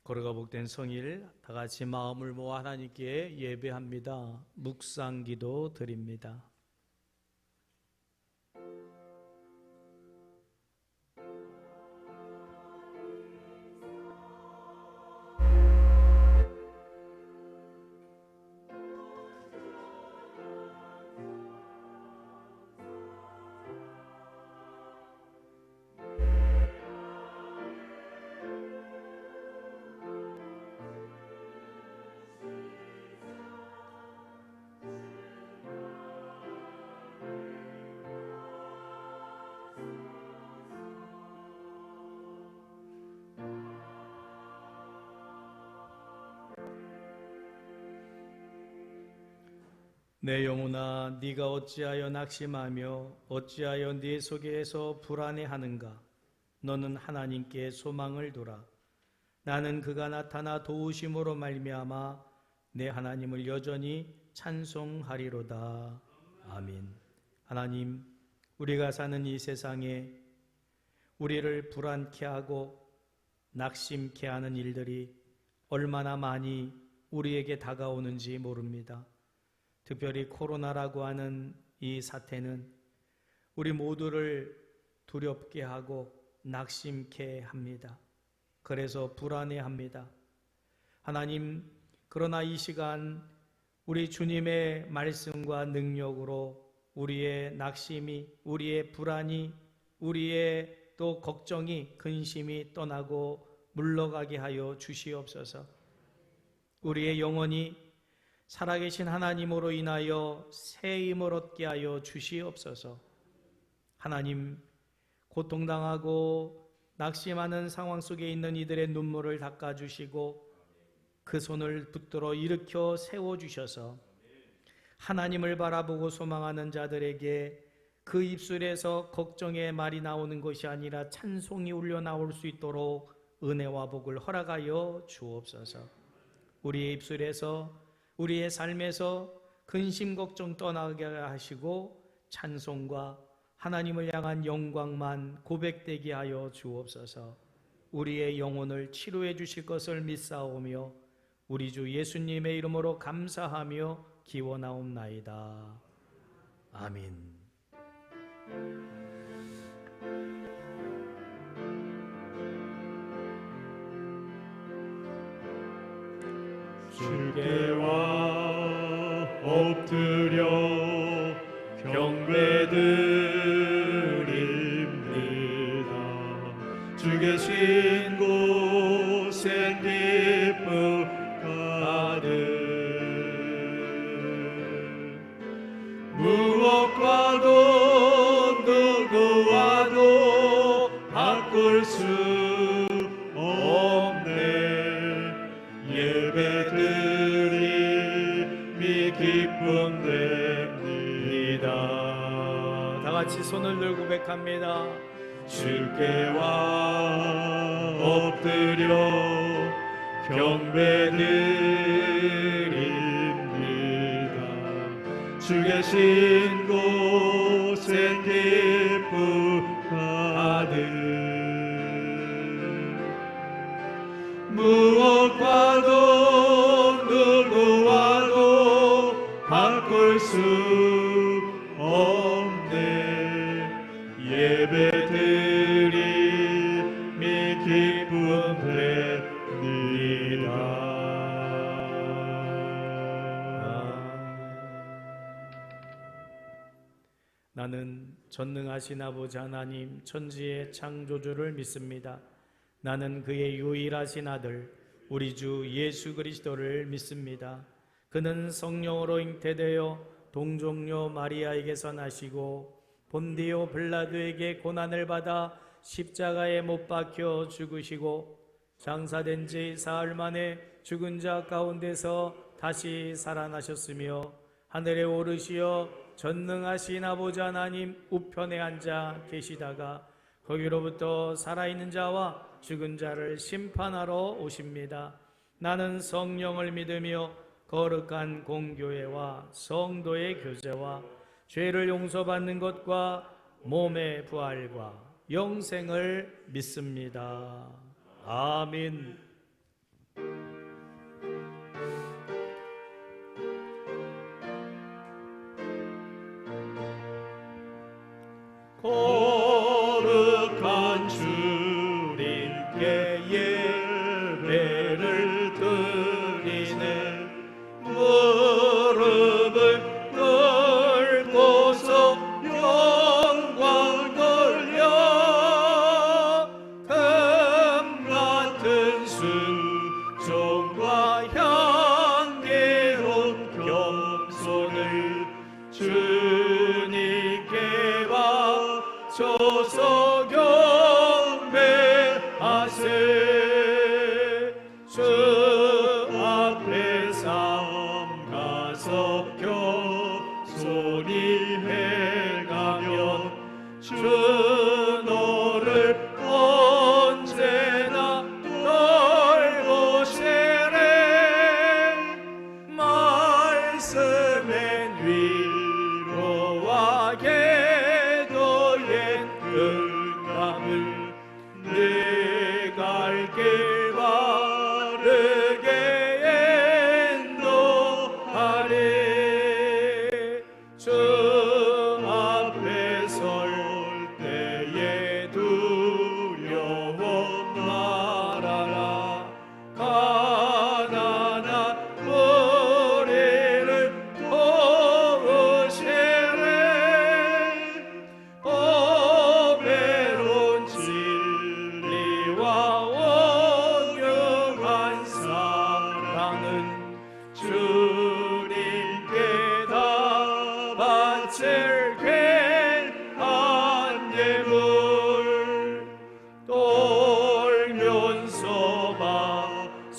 거룩하고 복된 성일 다 같이 마음을 모아 하나님께 예배합니다. 묵상기도 드립니다. 내 영혼아, 네가 어찌하여 낙심하며 어찌하여 네 속에서 불안해하는가? 너는 하나님께 소망을 두라. 나는 그가 나타나 도우심으로 말미암아 내 하나님을 여전히 찬송하리로다. 아멘. 하나님, 우리가 사는 이 세상에 우리를 불안케 하고 낙심케 하는 일들이 얼마나 많이 우리에게 다가오는지 모릅니다. 특별히 코로나라고 하는 이 사태는 우리 모두를 두렵게 하고 낙심케 합니다. 그래서 불안해합니다. 하나님, 그러나 이 시간 우리 주님의 말씀과 능력으로 우리의 낙심이, 우리의 불안이, 우리의 또 걱정이, 근심이 떠나고 물러가게 하여 주시옵소서. 우리의 영혼이 살아계신 하나님으로 인하여 새 힘을 얻게 하여 주시옵소서. 하나님, 고통당하고 낙심하는 상황 속에 있는 이들의 눈물을 닦아주시고 그 손을 붙들어 일으켜 세워주셔서 하나님을 바라보고 소망하는 자들에게 그 입술에서 걱정의 말이 나오는 것이 아니라 찬송이 울려 나올 수 있도록 은혜와 복을 허락하여 주옵소서. 우리의 입술에서, 우리의 삶에서 근심 걱정 떠나게 하시고 찬송과 하나님을 향한 영광만 고백되게 하여 주옵소서. 우리의 영혼을 치료해 주실 것을 믿사오며 우리 주 예수님의 이름으로 감사하며 기원하옵나이다. 아멘. 주께와 엎드려 경배드립니다. 주 계신 곳엔 기쁨 가득 무엇과도 누구와도 바꿀 수 예배드림이 기쁨 됩니다. 다 같이 손을 들고 고백합니다. 주께와 엎드려 경배드립니다. 주 계신 곳엔 기쁨 가득 무엇과도 누구와도 바꿀 수 없네. 예배드림이 기쁨 됩니다. 나는 전능하신 아버지 하나님 천지의 창조주를 믿습니다. 나는 그의 유일하신 아들 우리 주 예수 그리스도를 믿습니다. 그는 성령으로 잉태되어 동정녀 마리아에게서 나시고 본디오 빌라도에게 고난을 받아 십자가에 못 박혀 죽으시고 장사된 지 사흘 만에 죽은 자 가운데서 다시 살아나셨으며 하늘에 오르시어 전능하신 아버지 하나님 우편에 앉아 계시다가 거기로부터 살아있는 자와 죽은 자를 심판하러 오십니다. 나는 성령을 믿으며 거룩한 공교회와 성도의 교제와 죄를 용서받는 것과 몸의 부활과 영생을 믿습니다. 아멘.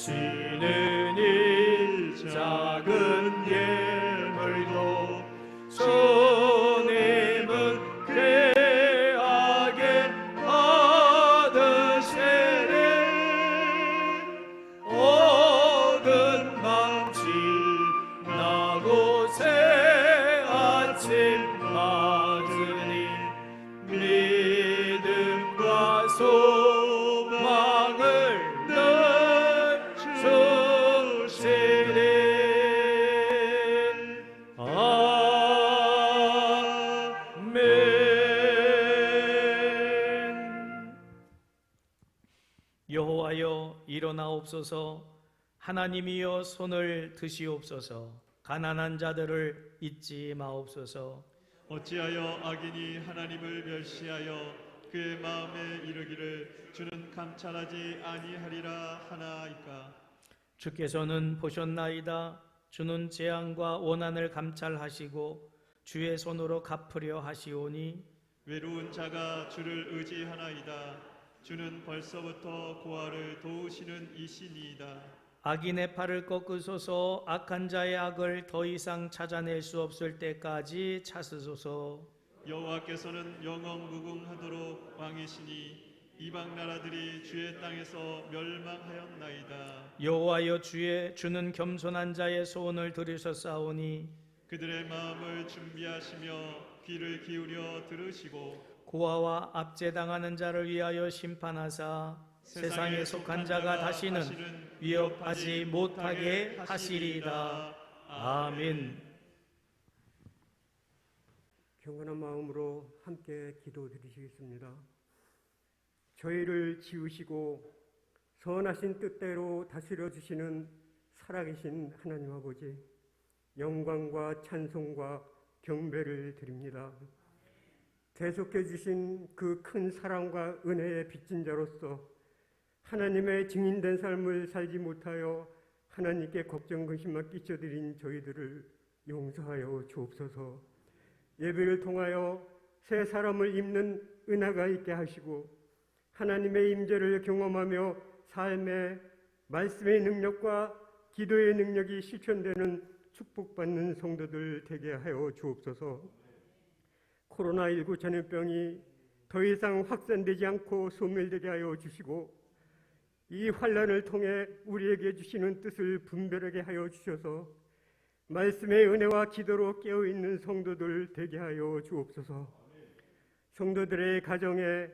주시는 이 작은 예물도 주님은 귀하게 받으시네. 오근 밤 지나고 새 아침 맞으니 믿음과 소망을 늘 주시네. 아멘. 여호와여 일어나옵소서. 하나님이여 손을 드시옵소서. 가난한 자들을 잊지 마옵소서. 어찌하여 악인이 하나님을 멸시하여 그의 마음에 이르기를 주는 감찰하지 아니하리라 하나이까. 주께서는 보셨나이다. 주는 재앙과 원한을 감찰하시고 주의 손으로 갚으려 하시오니 외로운 자가 주를 의지하나이다. 주는 벌써부터 고아를 도우시는 이시니이다. 악인의 팔을 꺾으소서. 악한 자의 악을 더 이상 찾아낼 수 없을 때까지 찾으소서. 여호와께서는 영원무궁하도록 왕이시니 이방 나라들이 주의 땅에서 멸망하였나이다. 여호와여 주는 겸손한 자의 소원을 들으셨사오니 그들의 마음을 준비하시며 귀를 기울여 들으시고 고아와 압제당하는 자를 위하여 심판하사 세상에 속한 자가 다시는 위협하지 못하게 하시리이다. 아멘. 경건한 마음으로 함께 기도드리시겠습니다. 저희를 지으시고 선하신 뜻대로 다스려 주시는 살아계신 하나님 아버지, 영광과 찬송과 경배를 드립니다. 대속해 주신 그 큰 사랑과 은혜의 빚진 자로서 하나님의 증인된 삶을 살지 못하여 하나님께 걱정 근심만 끼쳐드린 저희들을 용서하여 주옵소서. 예배를 통하여 새 사람을 입는 은혜가 있게 하시고 하나님의 임재를 경험하며 삶의 말씀의 능력과 기도의 능력이 실천되는 축복받는 성도들 되게 하여 주옵소서. 코로나19 전염병이 더 이상 확산되지 않고 소멸되게 하여 주시고 이 환난을 통해 우리에게 주시는 뜻을 분별하게 하여 주셔서 말씀의 은혜와 기도로 깨어있는 성도들 되게 하여 주옵소서. 성도들의 가정에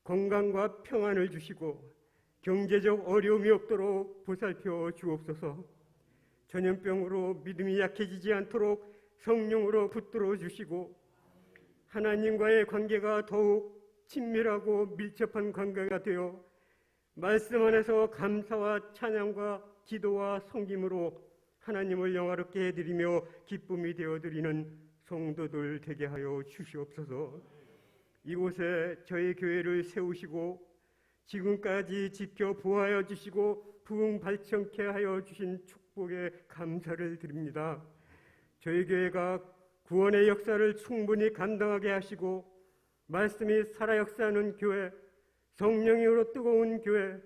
건강과 평안을 주시고 경제적 어려움이 없도록 보살펴 주옵소서. 전염병으로 믿음이 약해지지 않도록 성령으로 붙들어 주시고 하나님과의 관계가 더욱 친밀하고 밀접한 관계가 되어 말씀 안에서 감사와 찬양과 기도와 섬김으로 하나님을 영화롭게 해드리며 기쁨이 되어드리는 성도들 되게 하여 주시옵소서. 이곳에 저희 교회를 세우시고 지금까지 지켜 보호하여 주시고 부흥발전케 하여 주신 축복에 감사를 드립니다. 저희 교회가 구원의 역사를 충분히 감당하게 하시고 말씀이 살아 역사하는 교회, 성령으로 뜨거운 교회,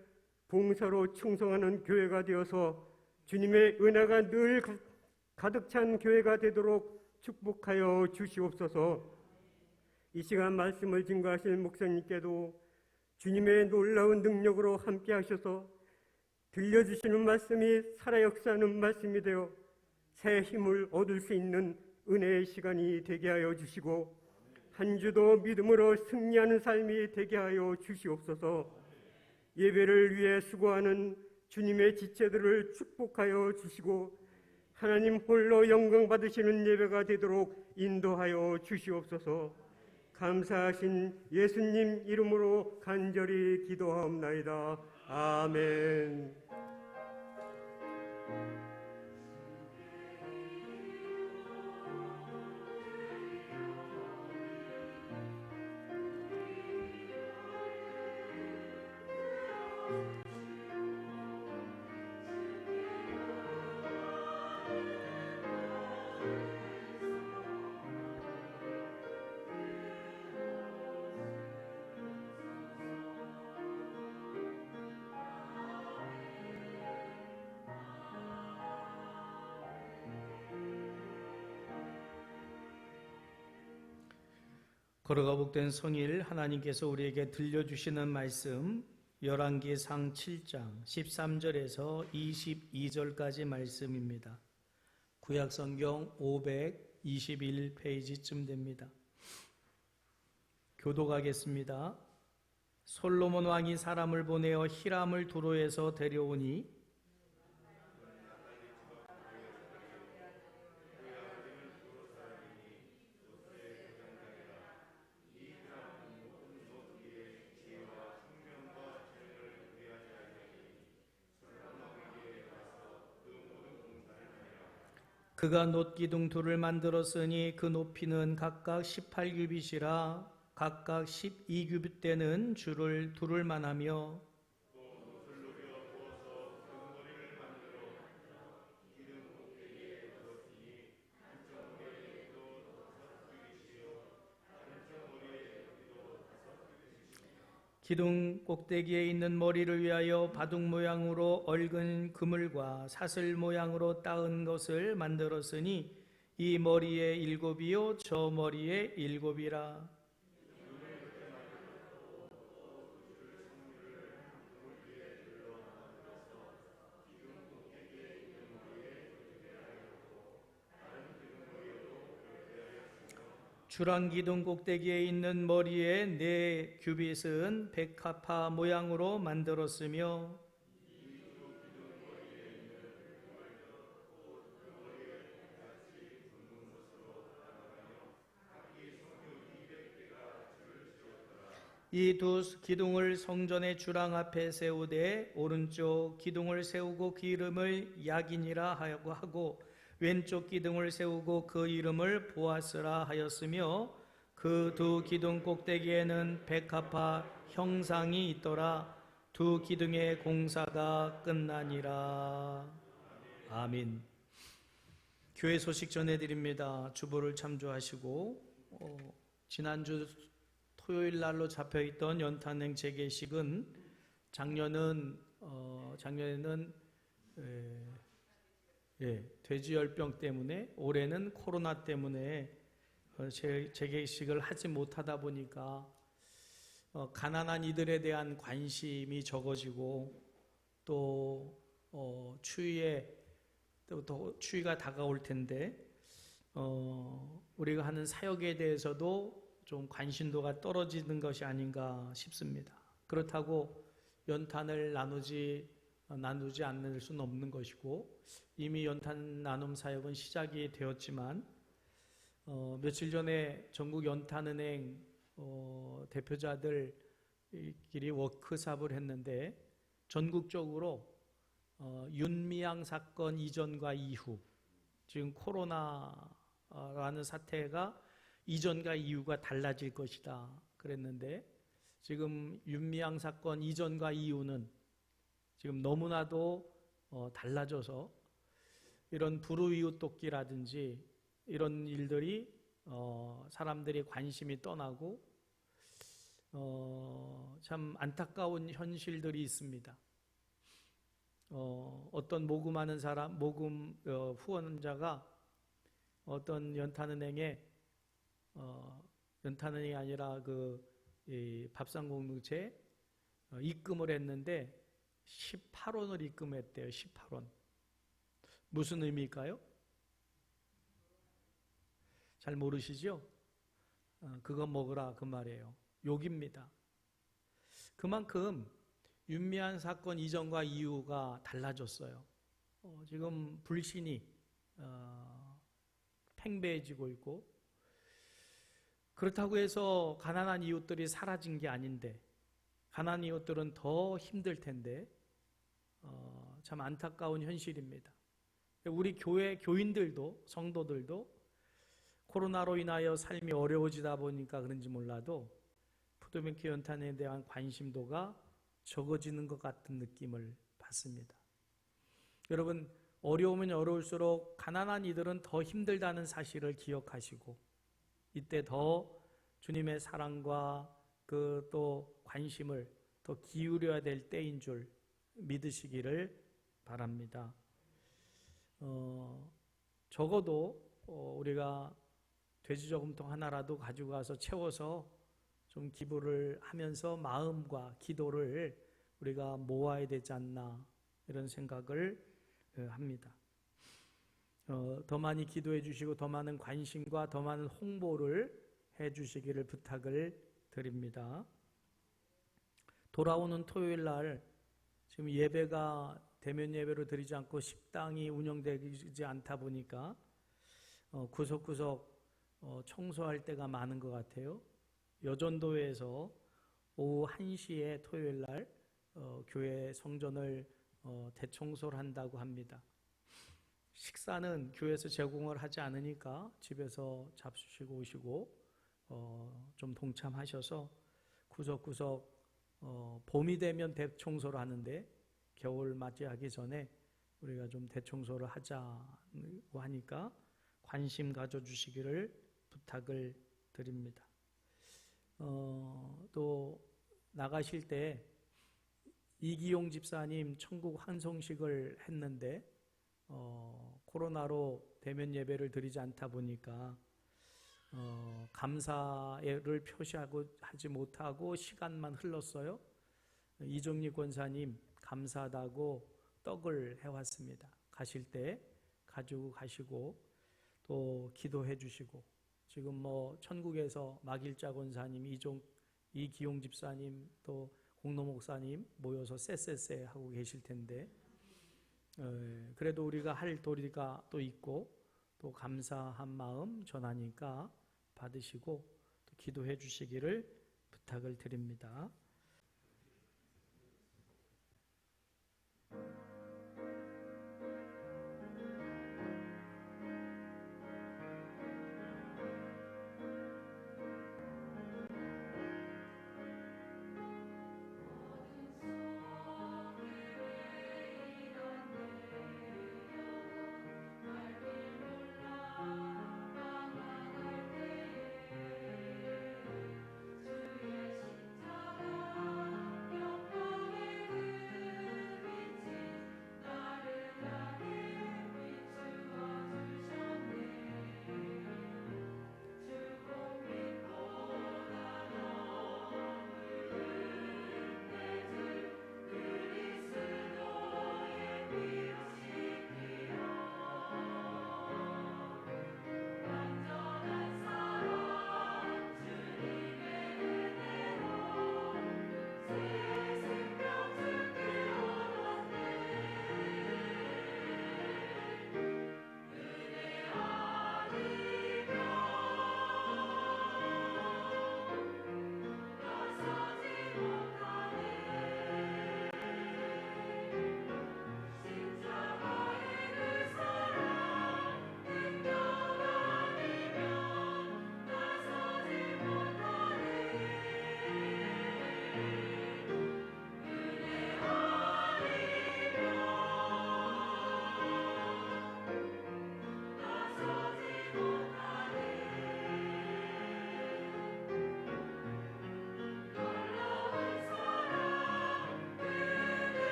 봉사로 충성하는 교회가 되어서 주님의 은혜가 늘 가득 찬 교회가 되도록 축복하여 주시옵소서. 이 시간 말씀을 증거하실 목사님께도 주님의 놀라운 능력으로 함께 하셔서 들려주시는 말씀이 살아 역사하는 말씀이 되어 새 힘을 얻을 수 있는 은혜의 시간이 되게 하여 주시고 한 주도 믿음으로 승리하는 삶이 되게 하여 주시옵소서. 예배를 위해 수고하는 주님의 지체들을 축복하여 주시고 하나님 홀로 영광 받으시는 예배가 되도록 인도하여 주시옵소서. 감사하신 예수님 이름으로 간절히 기도하옵나이다. 아멘. 거룩하고 복된 성일 하나님께서 우리에게 들려주시는 말씀 열왕기상 7장 13절에서 22절까지 말씀입니다. 구약성경 521페이지쯤 됩니다. 교독하겠습니다. 솔로몬 왕이 사람을 보내어 히람을 두로에서 데려오니 그가 놋기둥 둘을 만들었으니 그 높이는 각각 18규빗이라 각각 12규빗 되는 줄을 두를 만하며 기둥 꼭대기에 있는 머리를 위하여 바둑 모양으로 얽은 그물과 사슬 모양으로 따은 것을 만들었으니 이 머리에 7이요 저 머리에 7이라. 주랑기둥 꼭대기에 있는 머리에 4규빗은 백합화 모양으로 만들었으며 이 두 기둥을 성전의 주랑 앞에 세우되 오른쪽 기둥을 세우고 그 이름을 야긴이라 하고 왼쪽 기둥을 세우고 그 이름을 보아스라 하였으며 그 두 기둥 꼭대기에는 백합화 형상이 있더라. 두 기둥의 공사가 끝나니라. 아멘. 교회 소식 전해드립니다. 주보를 참조하시고 지난주 토요일 날로 잡혀있던 연탄행 재개식은 작년에는 돼지열병 때문에 올해는 코로나 때문에 재개식을 하지 못하다 보니까 가난한 이들에 대한 관심이 적어지고 또 추위가 다가올 텐데 우리가 하는 사역에 대해서도 좀 관심도가 떨어지는 것이 아닌가 싶습니다. 그렇다고 연탄을 나누지 않을 수는 없는 것이고 이미 연탄 나눔 사역은 시작이 되었지만 며칠 전에 전국 연탄은행 대표자들끼리 워크숍을 했는데 전국적으로 윤미향 사건 이전과 이후 지금 코로나라는 사태가 이전과 이후가 달라질 것이다 그랬는데 지금 윤미향 사건 이전과 이후는 지금 너무나도 달라져서 이런 불우이웃돕기라든지 이런 일들이 사람들이 관심이 떠나고 참 안타까운 현실들이 있습니다. 어떤 모금하는 사람, 후원자가 어떤 연탄은행이 아니라 밥상공동체 입금을 했는데 18원을 입금했대요. 18원. 무슨 의미일까요? 잘 모르시죠? 그거 먹으라 그 말이에요. 욕입니다. 그만큼 윤미향 사건 이전과 이후가 달라졌어요. 지금 불신이 팽배해지고 있고 그렇다고 해서 가난한 이웃들이 사라진 게 아닌데 가난한 이웃들은 더 힘들 텐데 참 안타까운 현실입니다. 우리 교회 교인들도 성도들도 코로나로 인하여 삶이 어려워지다 보니까 그런지 몰라도 푸드뱅크 연탄에 대한 관심도가 적어지는 것 같은 느낌을 받습니다. 여러분 어려우면 어려울수록 가난한 이들은 더 힘들다는 사실을 기억하시고 이때 더 주님의 사랑과 그 또 관심을 더 기울여야 될 때인 줄 믿으시기를 바랍니다. 적어도 우리가 돼지 저금통 하나라도 가지고 가서 채워서 좀 기부를 하면서 마음과 기도를 우리가 모아야 되지 않나 이런 생각을 합니다. 더 많이 기도해 주시고 더 많은 관심과 더 많은 홍보를 해 주시기를 부탁을 드립니다. 돌아오는 토요일 날 지금 예배가 대면 예배로 드리지 않고 식당이 운영되지 않다 보니까 구석구석 청소할 때가 많은 것 같아요. 여전도에서 오후 1시에 토요일 날 교회 성전을 대청소를 한다고 합니다. 식사는 교회에서 제공을 하지 않으니까 집에서 잡수시고 오시고 좀 동참하셔서 구석구석 봄이 되면 대청소를 하는데 겨울 맞이하기 전에 우리가 좀 대청소를 하자고 하니까 관심 가져주시기를 부탁을 드립니다. 또 나가실 때 이기용 집사님 천국 환송식을 했는데 코로나로 대면 예배를 드리지 않다 보니까 감사를 하지 못하고 시간만 흘렀어요. 이종리 권사님 감사하다고 떡을 해왔습니다. 가실 때 가지고 가시고 또 기도해 주시고 지금 천국에서 막일자 권사님, 이기용 집사님 또 공로 목사님 모여서 쎄쎄쎄 하고 계실 텐데 그래도 우리가 할 도리가 또 있고 또 감사한 마음 전하니까 받으시고 또 기도해 주시기를 부탁을 드립니다.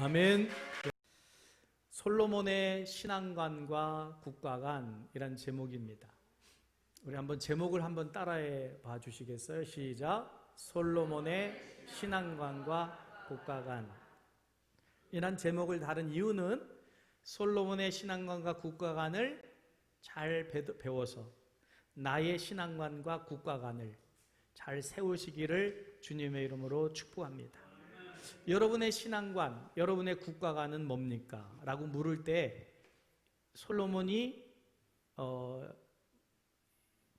아멘. 솔로몬의 신앙관과 국가관이란 제목입니다. 우리 한번 제목을 한번 따라해 봐 주시겠어요? 시작. 솔로몬의 신앙관과 국가관. 이란 제목을 다른 이유는 솔로몬의 신앙관과 국가관을 잘 배워서 나의 신앙관과 국가관을 잘 세우시기를 주님의 이름으로 축복합니다. 여러분의 신앙관, 여러분의 국가관은 뭡니까? 라고 물을 때 솔로몬이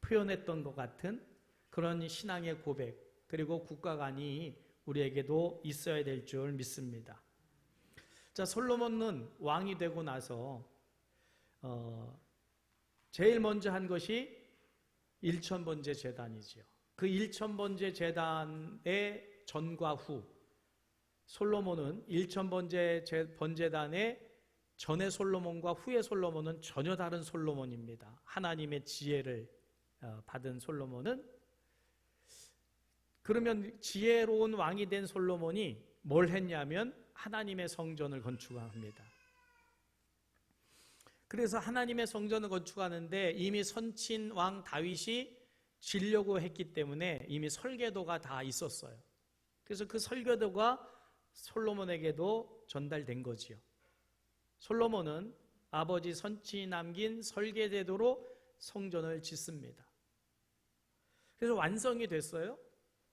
표현했던 것 같은 그런 신앙의 고백, 그리고 국가관이 우리에게도 있어야 될 줄 믿습니다. 자, 솔로몬은 왕이 되고 나서 제일 먼저 한 것이 일천번제 제단이지요. 그 일천번제 제단의 전과 후, 솔로몬은 일천번제 번제단의 전의 솔로몬과 후의 솔로몬은 전혀 다른 솔로몬입니다. 하나님의 지혜를 받은 솔로몬은. 그러면 지혜로운 왕이 된 솔로몬이 뭘 했냐면 하나님의 성전을 건축합니다. 그래서 하나님의 성전을 건축하는데 이미 선친 왕 다윗이 지려고 했기 때문에 이미 설계도가 다 있었어요. 그래서 그 설계도가 솔로몬에게도 전달된 거지요. 솔로몬은 아버지 선친이 남긴 설계제도로 성전을 짓습니다. 그래서 완성이 됐어요.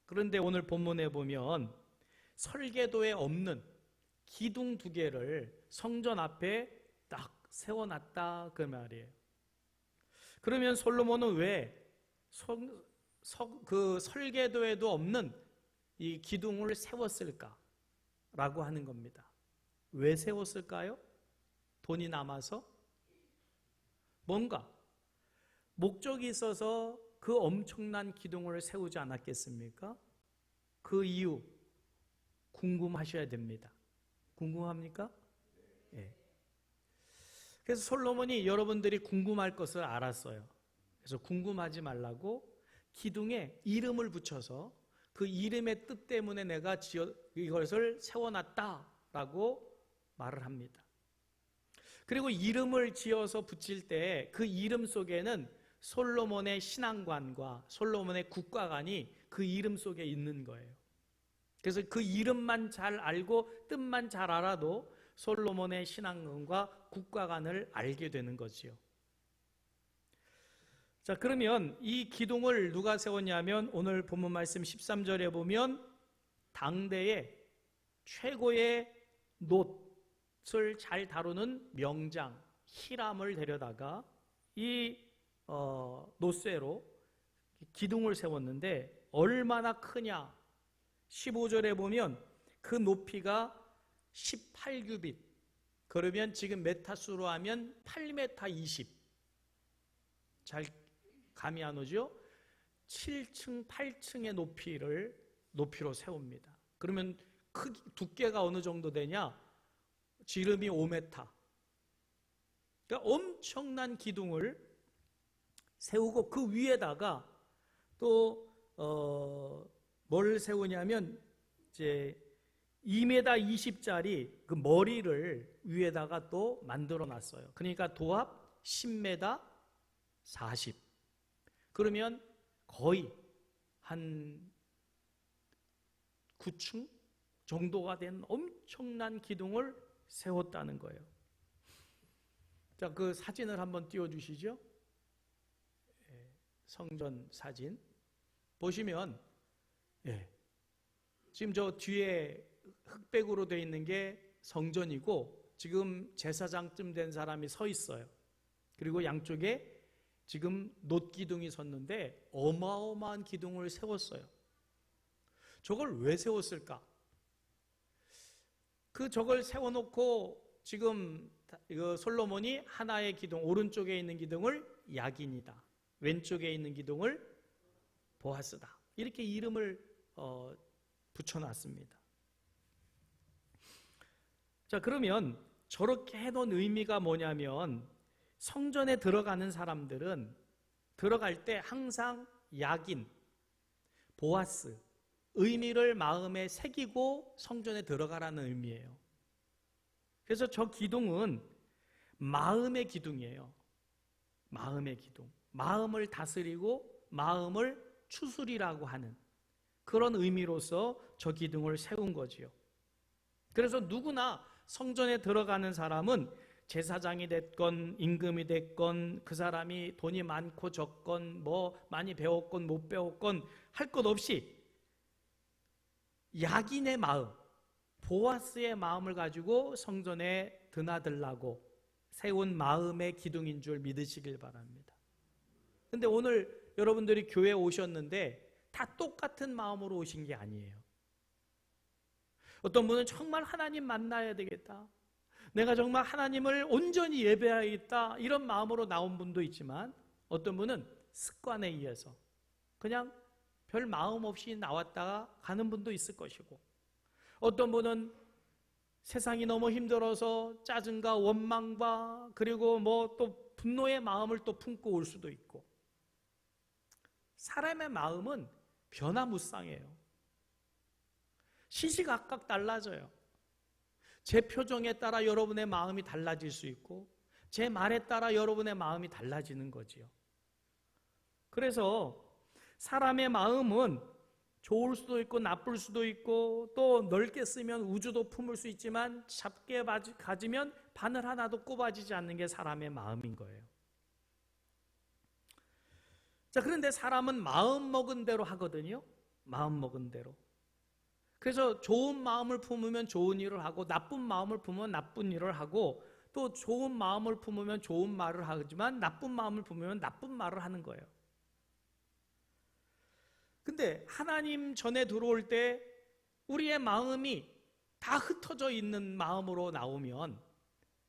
그런데 오늘 본문에 보면 설계도에 없는 기둥 2개를 성전 앞에 딱 세워놨다 그 말이에요. 그러면 솔로몬은 왜 그 설계도에도 없는 이 기둥을 세웠을까? 라고 하는 겁니다. 왜 세웠을까요? 돈이 남아서? 뭔가 목적이 있어서 그 엄청난 기둥을 세우지 않았겠습니까? 그 이유 궁금하셔야 됩니다. 궁금합니까? 예. 그래서 솔로몬이 여러분들이 궁금할 것을 알았어요. 그래서 궁금하지 말라고 기둥에 이름을 붙여서 그 이름의 뜻 때문에 내가 이것을 세워놨다라고 말을 합니다. 그리고 이름을 지어서 붙일 때 그 이름 속에는 솔로몬의 신앙관과 솔로몬의 국가관이 그 이름 속에 있는 거예요. 그래서 그 이름만 잘 알고 뜻만 잘 알아도 솔로몬의 신앙관과 국가관을 알게 되는 거지요. 자, 그러면 이 기둥을 누가 세웠냐면 오늘 본문 말씀 13절에 보면 당대의 최고의 놋을 잘 다루는 명장 히람을 데려다가 이 놋쇠로 기둥을 세웠는데 얼마나 크냐? 15절에 보면 그 높이가 18규빗, 그러면 지금 메타수로 하면 8m 20. 잘 감이 안 오죠? 7층, 8층의 높이로 세웁니다. 그러면 두께가 어느 정도 되냐? 지름이 5m. 그러니까 엄청난 기둥을 세우고 그 위에다가 또 뭘 세우냐면 이제 2m 20짜리 그 머리를 위에다가 또 만들어 놨어요. 그러니까 도합 10m 40. 그러면 거의 한 9층 정도가 된 엄청난 기둥을 세웠다는 거예요. 자, 그 사진을 한번 띄워주시죠. 성전 사진 보시면, 지금 저 뒤에 흑백으로 되어 있는 게 성전이고 지금 제사장쯤 된 사람이 서 있어요. 그리고 양쪽에 지금 놋기둥이 섰는데 어마어마한 기둥을 세웠어요. 저걸 왜 세웠을까? 저걸 세워놓고 지금 솔로몬이 하나의 기둥, 오른쪽에 있는 기둥을 야긴이다, 왼쪽에 있는 기둥을 보아스다, 이렇게 이름을 붙여놨습니다. 자, 그러면 저렇게 해놓은 의미가 뭐냐면 성전에 들어가는 사람들은 들어갈 때 항상 야긴, 보아스 의미를 마음에 새기고 성전에 들어가라는 의미예요. 그래서 저 기둥은 마음의 기둥이에요. 마음의 기둥. 마음을 다스리고 마음을 추스리라고 하는 그런 의미로서 저 기둥을 세운 거지요. 그래서 누구나 성전에 들어가는 사람은 제사장이 됐건 임금이 됐건 그 사람이 돈이 많고 적건 뭐 많이 배웠건 못 배웠건 할 것 없이 야긴의 마음, 보아스의 마음을 가지고 성전에 드나들라고 세운 마음의 기둥인 줄 믿으시길 바랍니다. 근데 오늘 여러분들이 교회에 오셨는데 다 똑같은 마음으로 오신 게 아니에요. 어떤 분은 정말 하나님 만나야 되겠다, 내가 정말 하나님을 온전히 예배하겠다, 이런 마음으로 나온 분도 있지만 어떤 분은 습관에 의해서 그냥 별 마음 없이 나왔다가 가는 분도 있을 것이고, 어떤 분은 세상이 너무 힘들어서 짜증과 원망과 그리고 뭐 또 분노의 마음을 또 품고 올 수도 있고, 사람의 마음은 변화무쌍해요. 시시각각 달라져요. 제 표정에 따라 여러분의 마음이 달라질 수 있고 제 말에 따라 여러분의 마음이 달라지는 거지요. 그래서 사람의 마음은 좋을 수도 있고 나쁠 수도 있고 또 넓게 쓰면 우주도 품을 수 있지만 작게 가지면 바늘 하나도 꼽아지지 않는 게 사람의 마음인 거예요. 자, 그런데 사람은 마음 먹은 대로 하거든요. 마음 먹은 대로. 그래서 좋은 마음을 품으면 좋은 일을 하고 나쁜 마음을 품으면 나쁜 일을 하고 또 좋은 마음을 품으면 좋은 말을 하지만 나쁜 마음을 품으면 나쁜 말을 하는 거예요. 근데 하나님 전에 들어올 때 우리의 마음이 다 흩어져 있는 마음으로 나오면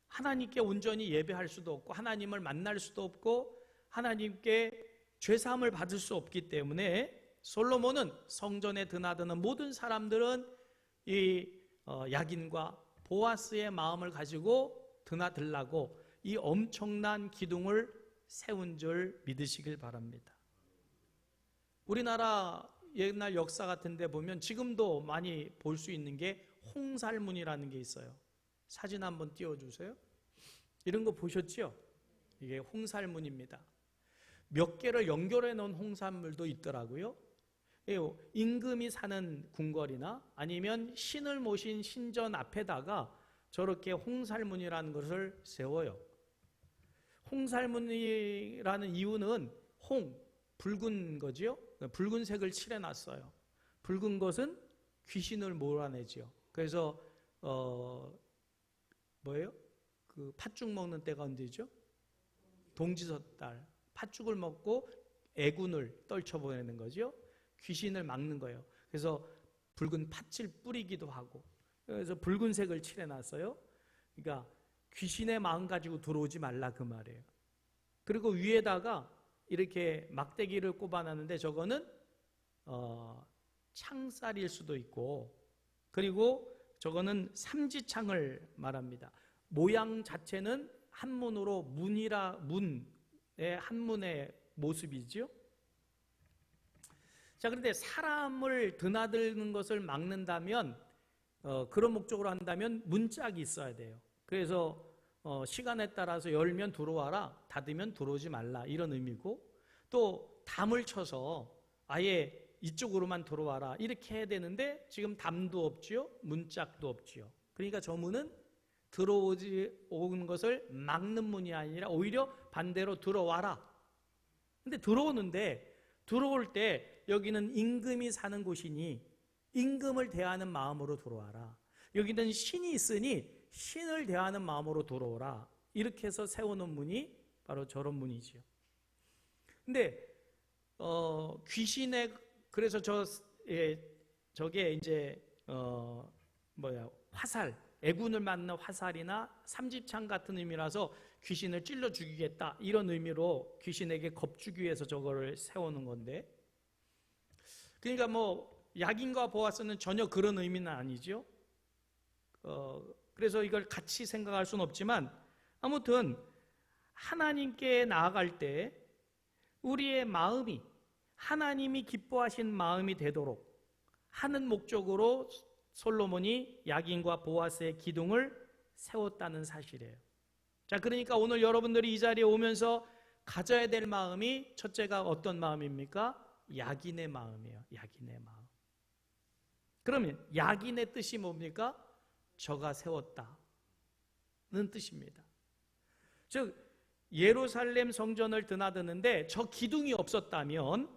하나님께 온전히 예배할 수도 없고 하나님을 만날 수도 없고 하나님께 죄사함을 받을 수 없기 때문에 솔로몬은 성전에 드나드는 모든 사람들은 이 야긴과 보아스의 마음을 가지고 드나들라고 이 엄청난 기둥을 세운 줄 믿으시길 바랍니다. 우리나라 옛날 역사 같은 데 보면 지금도 많이 볼 수 있는 게 홍살문이라는 게 있어요. 사진 한번 띄워주세요. 이런 거 보셨죠? 이게 홍살문입니다. 몇 개를 연결해 놓은 홍살문도 있더라고요. 임금이 사는 궁궐이나 아니면 신을 모신 신전 앞에다가 저렇게 홍살문이라는 것을 세워요. 홍살문이라는 이유는 붉은 거지요. 붉은색을 칠해놨어요. 붉은 것은 귀신을 몰아내지요. 그래서 뭐예요? 그 팥죽 먹는 때가 언제죠? 동지섣달. 팥죽을 먹고 애군을 떨쳐보내는 거죠. 귀신을 막는 거예요. 그래서 붉은 팥을 뿌리기도 하고, 그래서 붉은색을 칠해놨어요. 그러니까 귀신의 마음 가지고 들어오지 말라 그 말이에요. 그리고 위에다가 이렇게 막대기를 꼽아놨는데 저거는 창살일 수도 있고, 그리고 저거는 삼지창을 말합니다. 모양 자체는 한문으로 문의 한문의 모습이죠. 자, 그런데 사람을 드나드는 것을 막는다면 그런 목적으로 한다면 문짝이 있어야 돼요. 그래서 시간에 따라서 열면 들어와라, 닫으면 들어오지 말라, 이런 의미고, 또 담을 쳐서 아예 이쪽으로만 들어와라 이렇게 해야 되는데 지금 담도 없지요, 문짝도 없지요. 그러니까 저 문은 들어오는 것을 막는 문이 아니라 오히려 반대로 들어와라. 근데 들어오는데 들어올 때 여기는 임금이 사는 곳이니 임금을 대하는 마음으로 들어와라. 여기는 신이 있으니 신을 대하는 마음으로 들어오라. 이렇게 해서 세우는 문이 바로 저런 문이지요. 근데 귀신의, 그래서 저게 이제 화살, 애군을 맞는 화살이나 삼지창 같은 의미라서 귀신을 찔러 죽이겠다, 이런 의미로 귀신에게 겁주기 위해서 저거를 세우는 건데, 그러니까 야긴과 보아스는 전혀 그런 의미는 아니죠. 그래서 이걸 같이 생각할 수는 없지만 아무튼 하나님께 나아갈 때 우리의 마음이 하나님이 기뻐하신 마음이 되도록 하는 목적으로 솔로몬이 야긴과 보아스의 기둥을 세웠다는 사실이에요. 자, 그러니까 오늘 여러분들이 이 자리에 오면서 가져야 될 마음이 첫째가 어떤 마음입니까? 약인의 마음이에요. 약인의 마음. 그러면 약인의 뜻이 뭡니까? 저가 세웠다는 뜻입니다. 즉 예루살렘 성전을 드나드는데 저 기둥이 없었다면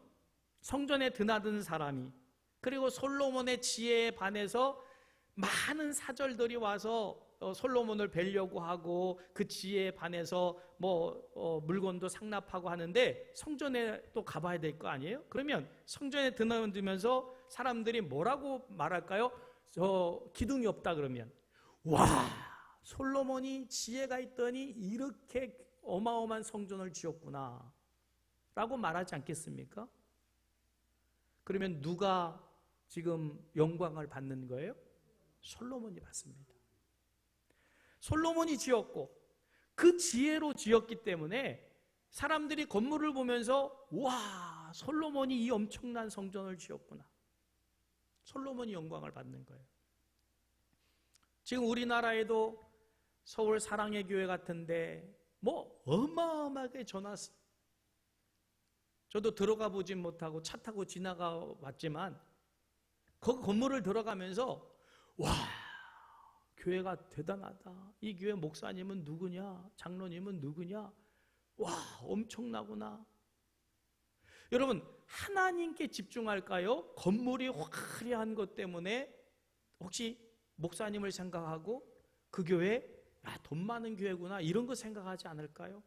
성전에 드나드는 사람이, 그리고 솔로몬의 지혜에 반해서 많은 사절들이 와서 솔로몬을 뵈려고 하고 그 지혜에 반해서 물건도 상납하고 하는데 성전에 또 가봐야 될 거 아니에요? 그러면 성전에 드나들면서 사람들이 뭐라고 말할까요? 저 기둥이 없다 그러면, 와, 솔로몬이 지혜가 있더니 이렇게 어마어마한 성전을 지었구나 라고 말하지 않겠습니까? 그러면 누가 지금 영광을 받는 거예요? 솔로몬이 받습니다. 솔로몬이 지었고 그 지혜로 지었기 때문에 사람들이 건물을 보면서 와, 솔로몬이 이 엄청난 성전을 지었구나. 솔로몬이 영광을 받는 거예요. 지금 우리나라에도 서울 사랑의 교회 같은데 어마어마하게 전화했어요. 저도 들어가 보진 못하고 차 타고 지나가 왔지만 그 건물을 들어가면서 와, 교회가 대단하다. 이 교회 목사님은 누구냐? 장로님은 누구냐? 와, 엄청나구나. 여러분, 하나님께 집중할까요? 건물이 화려한 것 때문에 혹시 목사님을 생각하고 그 교회, 돈 많은 교회구나 이런 거 생각하지 않을까요?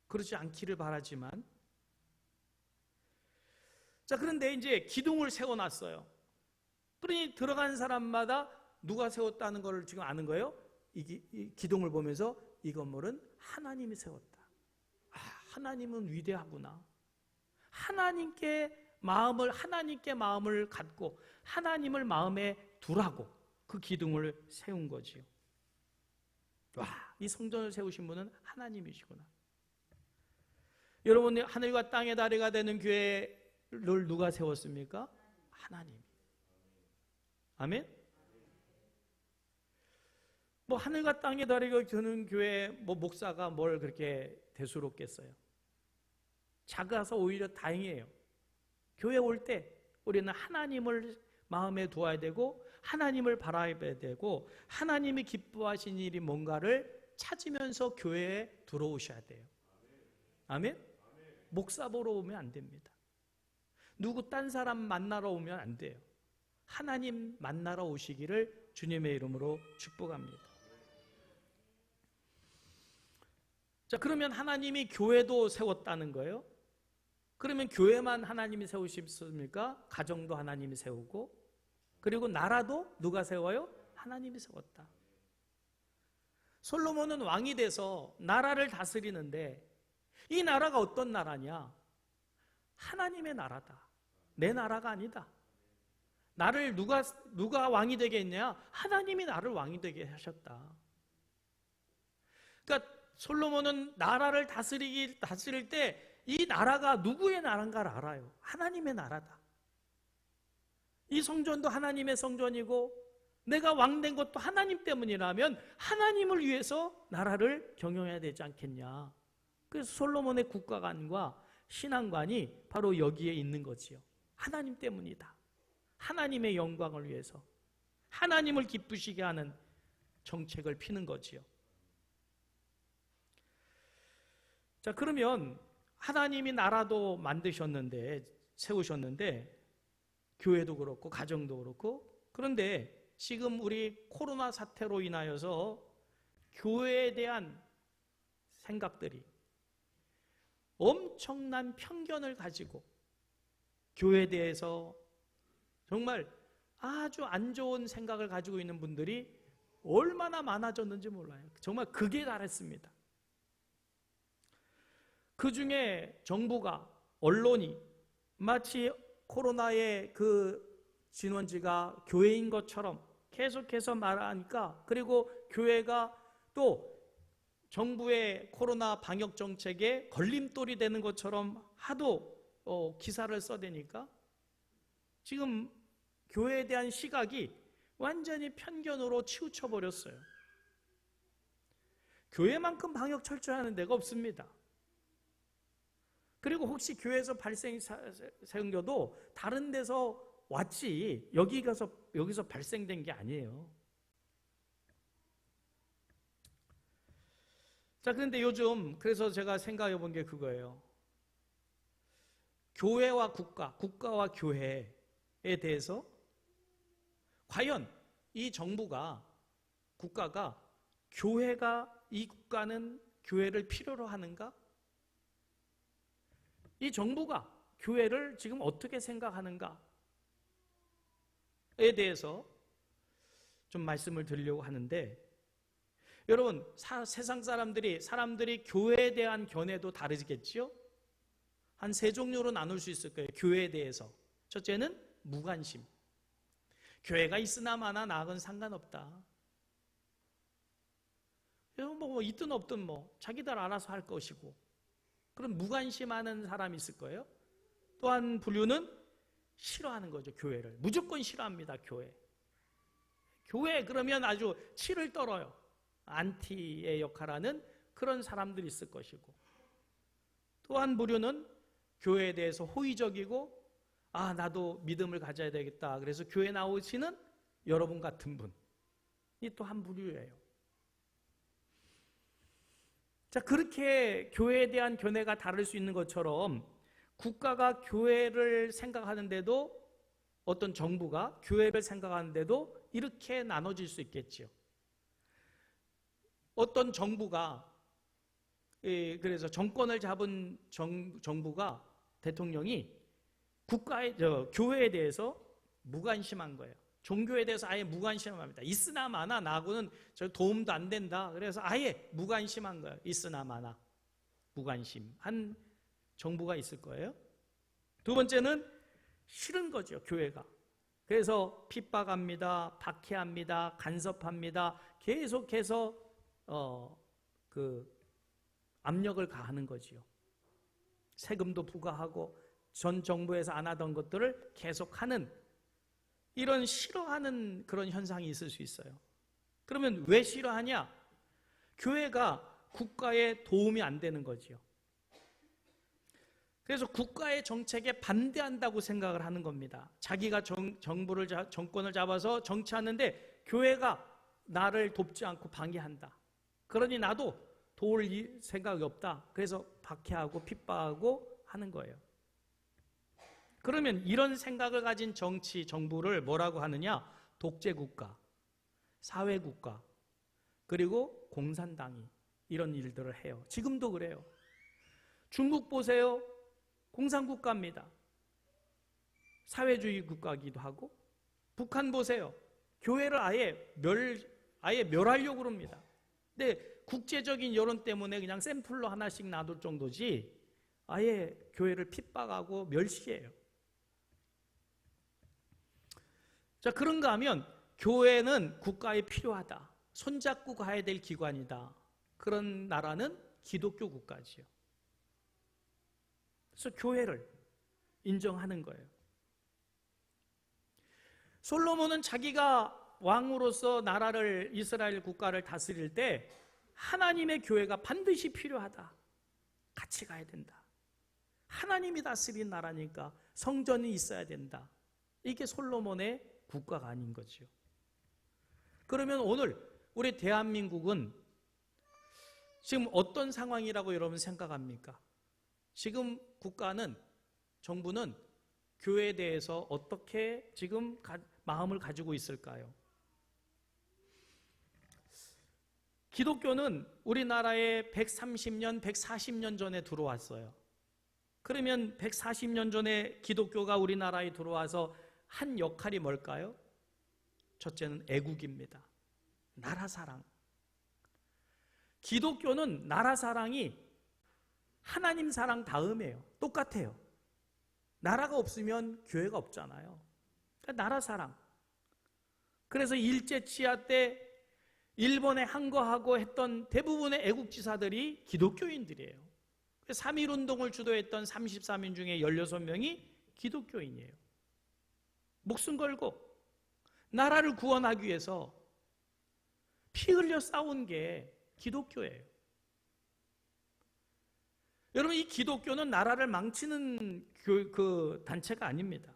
그렇지 않기를 바라지만, 자, 그런데 이제 기둥을 세워놨어요. 그러니 들어간 사람마다 누가 세웠다는 걸 지금 아는 거예요? 이 기둥을 보면서 이 건물은 하나님이 세웠다. 하나님은 위대하구나. 하나님께 마음을 갖고 하나님을 마음에 두라고 그 기둥을 세운 거지요. 와, 이 성전을 세우신 분은 하나님이시구나. 여러분, 하늘과 땅의 다리가 되는 교회를 누가 세웠습니까? 하나님. 아멘? 하늘과 땅의 다리가 되는 교회 목사가 뭘 그렇게 대수롭겠어요? 작아서 오히려 다행이에요. 교회 올 때 우리는 하나님을 마음에 두어야 되고 하나님을 바라야 되고 하나님이 기뻐하신 일이 뭔가를 찾으면서 교회에 들어오셔야 돼요. 아멘? 목사 보러 오면 안 됩니다. 누구 딴 사람 만나러 오면 안 돼요. 하나님 만나러 오시기를 주님의 이름으로 축복합니다. 자, 그러면 하나님이 교회도 세웠다는 거예요? 그러면 교회만 하나님이 세우셨습니까? 가정도 하나님이 세우고, 그리고 나라도 누가 세워요? 하나님이 세웠다. 솔로몬은 왕이 돼서 나라를 다스리는데 이 나라가 어떤 나라냐? 하나님의 나라다. 내 나라가 아니다. 나를 누가 왕이 되게 했냐? 하나님이 나를 왕이 되게 하셨다. 그러니까 솔로몬은 나라를 다스릴 때 이 나라가 누구의 나라인가를 알아요. 하나님의 나라다. 이 성전도 하나님의 성전이고 내가 왕 된 것도 하나님 때문이라면 하나님을 위해서 나라를 경영해야 되지 않겠냐. 그래서 솔로몬의 국가관과 신앙관이 바로 여기에 있는 거지요. 하나님 때문이다. 하나님의 영광을 위해서 하나님을 기쁘시게 하는 정책을 피는 거지요. 자, 그러면 하나님이 나라도 세우셨는데 교회도 그렇고 가정도 그렇고, 그런데 지금 우리 코로나 사태로 인하여서 교회에 대한 생각들이 엄청난 편견을 가지고 교회에 대해서 정말 아주 안 좋은 생각을 가지고 있는 분들이 얼마나 많아졌는지 몰라요. 정말 극에 달했습니다. 그 중에 정부가, 언론이 마치 코로나의 그 진원지가 교회인 것처럼 계속해서 말하니까, 그리고 교회가 또 정부의 코로나 방역 정책에 걸림돌이 되는 것처럼 하도 기사를 써대니까 지금 교회에 대한 시각이 완전히 편견으로 치우쳐 버렸어요. 교회만큼 방역 철저히 하는 데가 없습니다. 그리고 혹시 교회에서 생겨도 다른 데서 왔지 여기서 발생된 게 아니에요. 자, 그런데 요즘 그래서 제가 생각해 본 게 그거예요. 교회와 국가와 교회에 대해서 과연 이 정부가, 국가가, 이 국가는 교회를 필요로 하는가? 이 정부가 교회를 지금 어떻게 생각하는가에 대해서 좀 말씀을 드리려고 하는데, 여러분, 세상 사람들이 교회에 대한 견해도 다르겠지요? 한 3종류로 나눌 수 있을 거예요. 교회에 대해서. 첫째는 무관심. 교회가 있으나 마나 나하고는 상관없다. 뭐 있든 없든 뭐 자기들 알아서 할 것이고, 그런 무관심하는 사람이 있을 거예요. 또 한 부류는 싫어하는 거죠. 교회를 무조건 싫어합니다. 교회 그러면 아주 치를 떨어요. 안티의 역할하는 그런 사람들이 있을 것이고, 또 한 부류는 교회에 대해서 호의적이고, 나도 믿음을 가져야 되겠다, 그래서 교회 나오시는 여러분 같은 분이 또 한 부류예요. 자, 그렇게 교회에 대한 견해가 다를 수 있는 것처럼 국가가 교회를 생각하는데도, 어떤 정부가 교회를 생각하는데도 이렇게 나눠질 수 있겠지요. 어떤 정부가, 그래서 정권을 잡은 정부가, 대통령이 교회에 대해서 무관심한 거예요. 종교에 대해서 아예 무관심합니다. 있으나 마나 나하고는 도움도 안 된다. 그래서 아예 무관심한 거예요. 있으나 마나 무관심한 정부가 있을 거예요. 두 번째는 싫은 거죠, 교회가. 그래서 핍박합니다, 박해합니다, 간섭합니다. 계속해서 압력을 가하는 거지요. 세금도 부과하고 전 정부에서 안 하던 것들을 계속하는, 이런 싫어하는 그런 현상이 있을 수 있어요. 그러면 왜 싫어하냐? 교회가 국가에 도움이 안 되는 거지요. 그래서 국가의 정책에 반대한다고 생각을 하는 겁니다. 자기가 정권을 잡아서 정치하는데 교회가 나를 돕지 않고 방해한다. 그러니 나도 도울 생각이 없다. 그래서 박해하고 핍박하고 하는 거예요. 그러면 이런 생각을 가진 정부를 뭐라고 하느냐? 독재국가, 사회국가, 그리고 공산당이 이런 일들을 해요. 지금도 그래요. 중국 보세요. 공산국가입니다. 사회주의 국가이기도 하고. 북한 보세요. 교회를 아예 멸하려고 그럽니다. 근데 국제적인 여론 때문에 그냥 샘플로 하나씩 놔둘 정도지 아예 교회를 핍박하고 멸시해요. 자, 그런가 하면 교회는 국가에 필요하다, 손잡고 가야 될 기관이다, 그런 나라는 기독교 국가지요. 그래서 교회를 인정하는 거예요. 솔로몬은 자기가 왕으로서 나라를, 이스라엘 국가를 다스릴 때 하나님의 교회가 반드시 필요하다, 같이 가야 된다, 하나님이 다스린 나라니까 성전이 있어야 된다, 이게 솔로몬의 국가가 아닌 거죠. 그러면 오늘 우리 대한민국은 지금 어떤 상황이라고 여러분 생각합니까? 지금 정부는 교회에 대해서 어떻게 지금 마음을 가지고 있을까요? 기독교는 우리나라에 130년, 140년 전에 들어왔어요. 그러면 140년 전에 기독교가 우리나라에 들어와서 한 역할이 뭘까요? 첫째는 애국입니다. 나라 사랑. 기독교는 나라 사랑이 하나님 사랑 다음이에요. 똑같아요. 나라가 없으면 교회가 없잖아요. 그러니까 나라 사랑. 그래서 일제 치하 때 일본에 항거하고 했던 대부분의 애국지사들이 기독교인들이에요. 3.1운동을 주도했던 33인 중에 16명이 기독교인이에요. 목숨 걸고 나라를 구원하기 위해서 피 흘려 싸운 게 기독교예요. 여러분, 이 기독교는 나라를 망치는 그 단체가 아닙니다.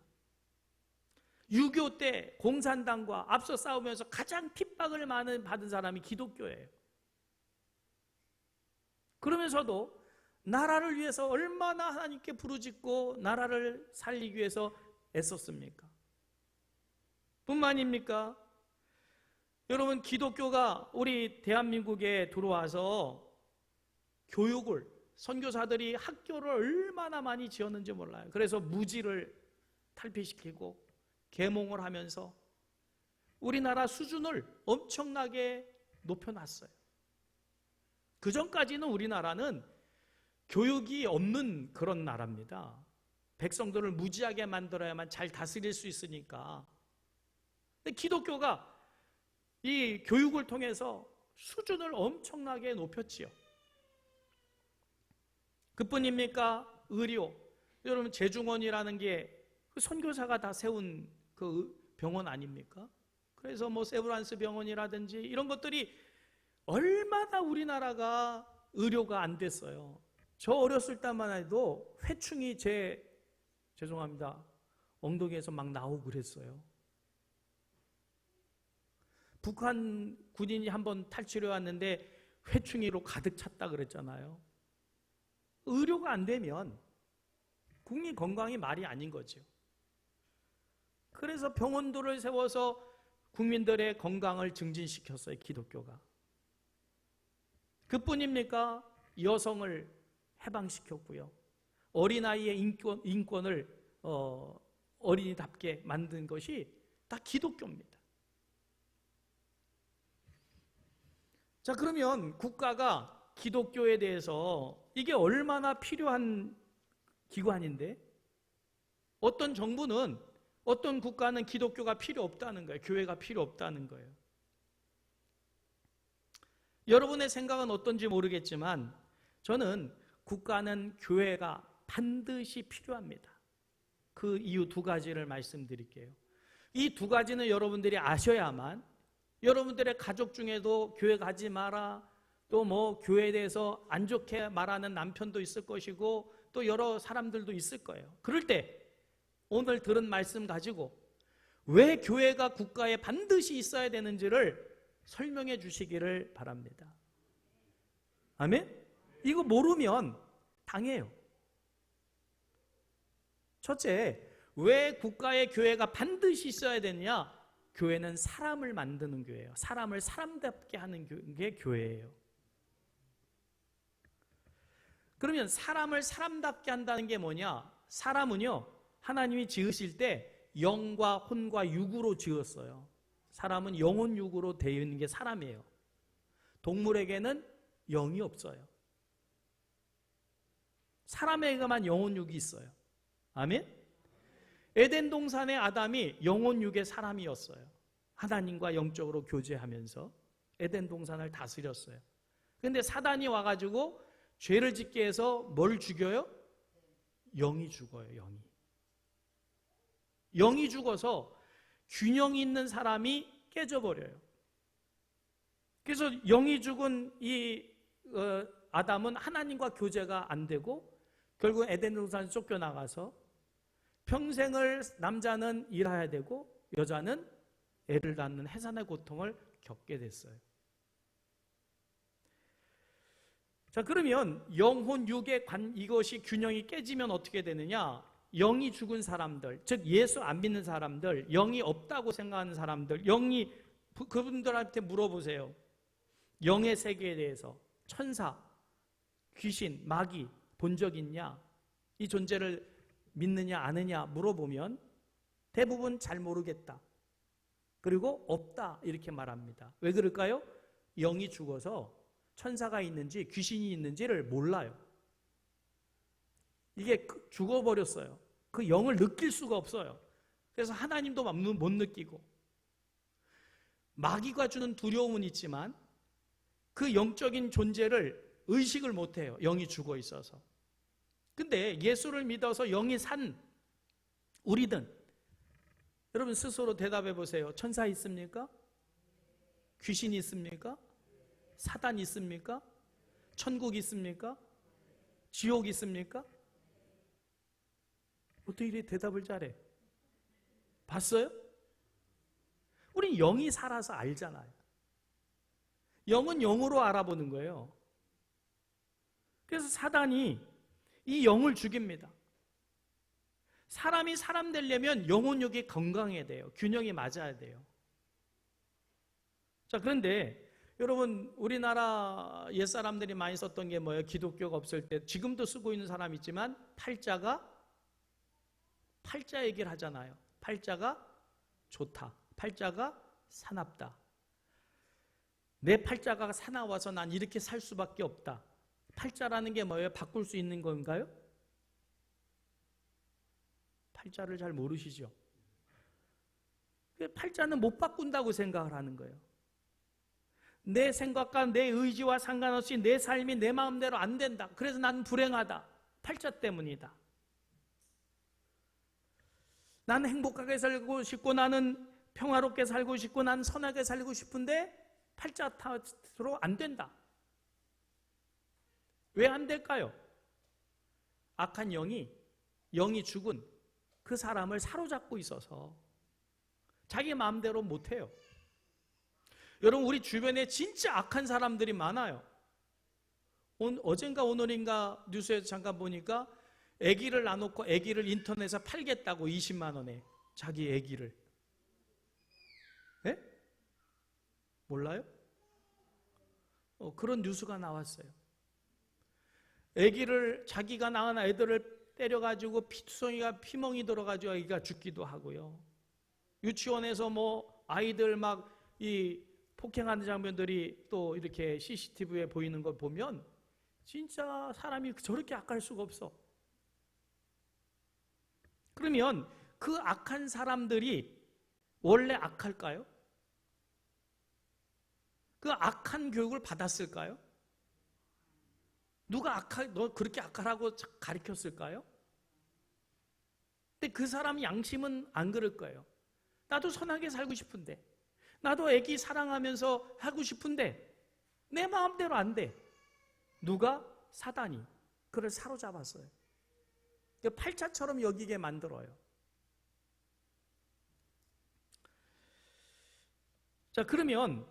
6.25 때 공산당과 앞서 싸우면서 가장 핍박을 받은 사람이 기독교예요. 그러면서도 나라를 위해서 얼마나 하나님께 부르짖고 나라를 살리기 위해서 애썼습니까? 뿐만입니까? 여러분, 기독교가 우리 대한민국에 들어와서 교육을, 선교사들이 학교를 얼마나 많이 지었는지 몰라요. 그래서 무지를 탈피시키고 계몽을 하면서 우리나라 수준을 엄청나게 높여놨어요. 그 전까지는 우리나라는 교육이 없는 그런 나라입니다. 백성들을 무지하게 만들어야만 잘 다스릴 수 있으니까. 근데 기독교가 이 교육을 통해서 수준을 엄청나게 높였지요. 그뿐입니까? 의료. 여러분, 재중원이라는 게 그 선교사가 다 세운 그 병원 아닙니까? 그래서 뭐 세브란스 병원이라든지 이런 것들이 얼마나 우리나라가 의료가 안 됐어요. 저 어렸을 때만 해도 회충이 죄송합니다, 엉덩이에서 막 나오고 그랬어요. 북한 군인이 한번 탈출해 왔는데 회충이로 가득 찼다 그랬잖아요. 의료가 안 되면 국민 건강이 말이 아닌 거죠. 그래서 병원들을 세워서 국민들의 건강을 증진시켰어요, 기독교가. 그뿐입니까? 여성을 해방시켰고요. 어린아이의 인권을 어린이답게 만든 것이 다 기독교입니다. 자, 그러면 국가가 기독교에 대해서 이게 얼마나 필요한 기관인데, 어떤 정부는, 어떤 국가는 기독교가 필요 없다는 거예요. 교회가 필요 없다는 거예요. 여러분의 생각은 어떤지 모르겠지만 저는 국가는 교회가 반드시 필요합니다. 그 이유 두 가지를 말씀드릴게요. 이 두 가지는 여러분들이 아셔야만, 여러분들의 가족 중에도 교회 가지 마라, 또 뭐 교회에 대해서 안 좋게 말하는 남편도 있을 것이고 또 여러 사람들도 있을 거예요. 그럴 때 오늘 들은 말씀 가지고 왜 교회가 국가에 반드시 있어야 되는지를 설명해 주시기를 바랍니다. 아멘? 이거 모르면 당해요. 첫째, 왜 국가에 교회가 반드시 있어야 되느냐? 교회는 사람을 만드는 교회예요. 사람을 사람답게 하는 게 교회예요. 그러면 사람을 사람답게 한다는 게 뭐냐? 사람은요, 하나님이 지으실 때 영과 혼과 육으로 지었어요. 사람은 영혼 육으로 되어 있는 게 사람이에요. 동물에게는 영이 없어요. 사람에게만 영혼 육이 있어요. 아멘? 에덴 동산의 아담이 영혼 육의 사람이었어요. 하나님과 영적으로 교제하면서 에덴 동산을 다스렸어요. 그런데 사단이 와가지고 죄를 짓게 해서 뭘 죽여요? 영이 죽어요. 영이 죽어서 균형이 있는 사람이 깨져버려요. 그래서 영이 죽은 이 아담은 하나님과 교제가 안 되고 결국 에덴 동산에 쫓겨나가서 평생을 남자는 일해야 되고 여자는 애를 낳는 해산의 고통을 겪게 됐어요. 자, 그러면 영혼 육의 이것이 균형이 깨지면 어떻게 되느냐? 영이 죽은 사람들, 즉 예수 안 믿는 사람들, 영이 없다고 생각하는 사람들, 그분들한테 물어보세요. 영의 세계에 대해서 천사, 귀신, 마귀 본 적 있냐? 이 존재를 믿느냐 아느냐 물어보면 대부분 잘 모르겠다. 그리고 없다 이렇게 말합니다. 왜 그럴까요? 영이 죽어서 천사가 있는지 귀신이 있는지를 몰라요. 이게 죽어버렸어요. 그 영을 느낄 수가 없어요. 그래서 하나님도 못 느끼고 마귀가 주는 두려움은 있지만 그 영적인 존재를 의식을 못해요. 영이 죽어 있어서. 근데 예수를 믿어서 영이 산 우리든 여러분 스스로 대답해 보세요. 천사 있습니까? 귀신 있습니까? 사단 있습니까? 천국 있습니까? 지옥 있습니까? 어떻게 이렇게 대답을 잘해? 봤어요? 우린 영이 살아서 알잖아요. 영은 영으로 알아보는 거예요. 그래서 사단이 이 영을 죽입니다. 사람이 사람 되려면 영혼력이 건강해야 돼요. 균형이 맞아야 돼요. 자, 그런데 여러분, 우리나라 옛사람들이 많이 썼던 게 뭐예요? 기독교가 없을 때, 지금도 쓰고 있는 사람 있지만 팔자 얘기를 하잖아요. 팔자가 좋다. 팔자가 사납다. 내 팔자가 사나워서 난 이렇게 살 수밖에 없다. 팔자라는 게 뭐예요? 바꿀 수 있는 건가요? 팔자를 잘 모르시죠? 팔자는 못 바꾼다고 생각을 하는 거예요. 내 생각과 내 의지와 상관없이 내 삶이 내 마음대로 안 된다. 그래서 나는 불행하다. 팔자 때문이다. 나는 행복하게 살고 싶고, 나는 평화롭게 살고 싶고, 나는 선하게 살고 싶은데 팔자 탓으로 안 된다. 왜 안 될까요? 악한 영이 죽은 그 사람을 사로잡고 있어서 자기 마음대로 못해요. 여러분, 우리 주변에 진짜 악한 사람들이 많아요. 어젠가 오늘인가 뉴스에서 잠깐 보니까 아기를 놔놓고 아기를 인터넷에 팔겠다고 20만 원에 자기 아기를. 예? 몰라요? 그런 뉴스가 나왔어요. 아기를, 자기가 낳은 애들을 때려가지고 피투성이가 피멍이 들어가지고 아기가 죽기도 하고요. 유치원에서 뭐 아이들 막 이 폭행하는 장면들이 또 이렇게 CCTV에 보이는 걸 보면 진짜 사람이 저렇게 악할 수가 없어. 그러면 그 악한 사람들이 원래 악할까요? 그 악한 교육을 받았을까요? 누가 너 그렇게 악하라고 가르쳤을까요? 근데 그 사람 양심은 안 그럴 거예요. 나도 선하게 살고 싶은데, 나도 애기 사랑하면서 하고 싶은데 내 마음대로 안 돼. 누가? 사단이 그를 사로잡았어요. 팔자처럼 여기게 만들어요. 자, 그러면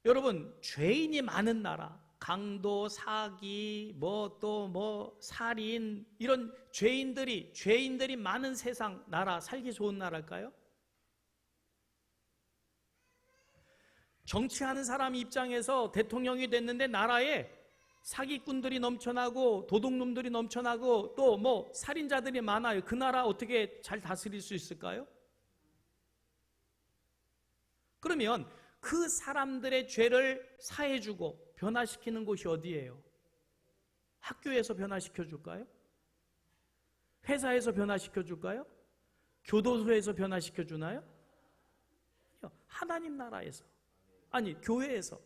여러분, 죄인이 많은 나라, 강도, 사기, 살인, 이런 죄인들이 많은 세상, 나라, 살기 좋은 나라일까요? 정치하는 사람 입장에서 대통령이 됐는데 나라에 사기꾼들이 넘쳐나고 도둑놈들이 넘쳐나고 또 살인자들이 많아요. 그 나라 어떻게 잘 다스릴 수 있을까요? 그러면 그 사람들의 죄를 사해주고 변화시키는 곳이 어디예요? 학교에서 변화시켜 줄까요? 회사에서 변화시켜 줄까요? 교도소에서 변화시켜 주나요? 하나님 나라에서, 아니 교회에서.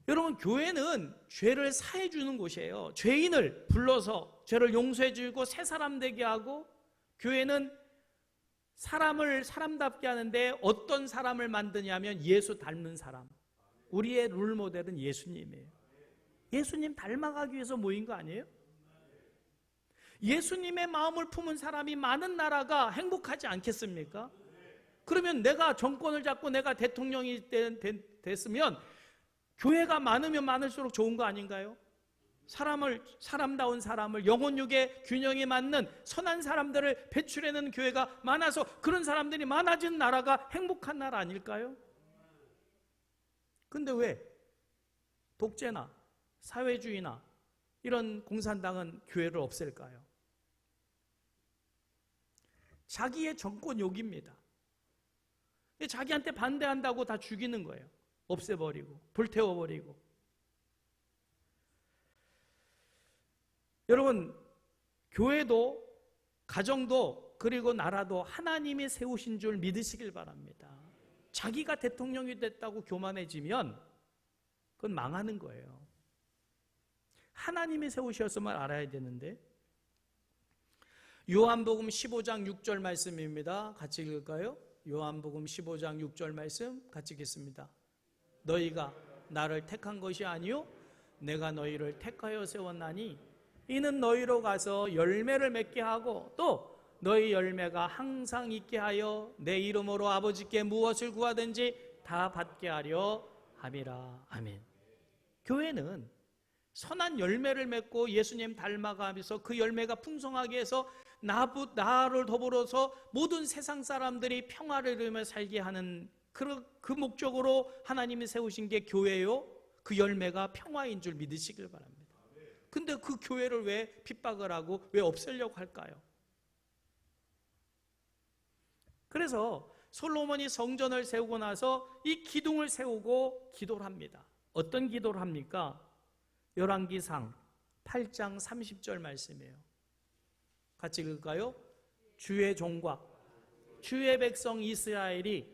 여러분, 교회는 죄를 사해 주는 곳이에요. 죄인을 불러서 죄를 용서해 주고 새 사람 되게 하고, 교회는 사람을 사람답게 하는데 어떤 사람을 만드냐면 예수 닮는 사람. 우리의 롤 모델은 예수님이에요. 예수님 닮아가기 위해서 모인 거 아니에요? 예수님의 마음을 품은 사람이 많은 나라가 행복하지 않겠습니까? 그러면 내가 정권을 잡고 내가 대통령이 됐으면 교회가 많으면 많을수록 좋은 거 아닌가요? 사람다운 사람을, 영혼육의 균형이 맞는 선한 사람들을 배출해내는 교회가 많아서 그런 사람들이 많아진 나라가 행복한 나라 아닐까요? 근데 왜 독재나 사회주의나 이런 공산당은 교회를 없앨까요? 자기의 정권욕입니다. 자기한테 반대한다고 다 죽이는 거예요. 없애버리고 불태워버리고. 여러분, 교회도 가정도 그리고 나라도 하나님이 세우신 줄 믿으시길 바랍니다. 자기가 대통령이 됐다고 교만해지면 그건 망하는 거예요. 하나님이 세우셨음을 알아야 되는데, 요한복음 15장 6절 말씀입니다. 같이 읽을까요? 요한복음 15장 6절 말씀 같이 읽겠습니다. 너희가 나를 택한 것이 아니요 내가 너희를 택하여 세웠나니 이는 너희로 가서 열매를 맺게 하고 또 너희 열매가 항상 있게 하여 내 이름으로 아버지께 무엇을 구하든지 다 받게 하려 함이라. 아멘. 교회는 선한 열매를 맺고 예수님 닮아가면서 그 열매가 풍성하게 해서 나를 더불어서 모든 세상 사람들이 평화를 이루며 살게 하는 그 목적으로 하나님이 세우신 게 교회요. 그 열매가 평화인 줄 믿으시길 바랍니다. 근데 그 교회를 왜 핍박을 하고 왜 없애려고 할까요? 그래서 솔로몬이 성전을 세우고 나서 이 기둥을 세우고 기도를 합니다. 어떤 기도를 합니까? 열왕기상 8장 30절 말씀이에요. 같이 읽을까요? 주의 종과 주의 백성 이스라엘이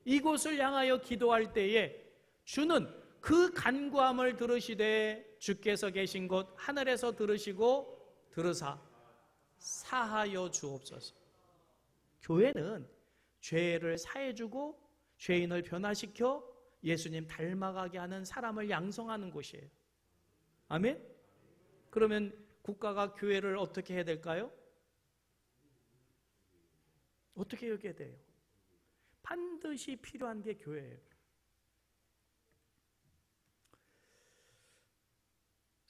이곳을 향하여 기도할 때에 주는 그 간구함을 들으시되 주께서 계신 곳 하늘에서 들으시고 들으사 사하여 주옵소서. 교회는 죄를 사해주고 죄인을 변화시켜 예수님 닮아가게 하는 사람을 양성하는 곳이에요. 아멘? 그러면 국가가 교회를 어떻게 해야 될까요? 어떻게 여겨야 돼요? 반드시 필요한 게 교회예요.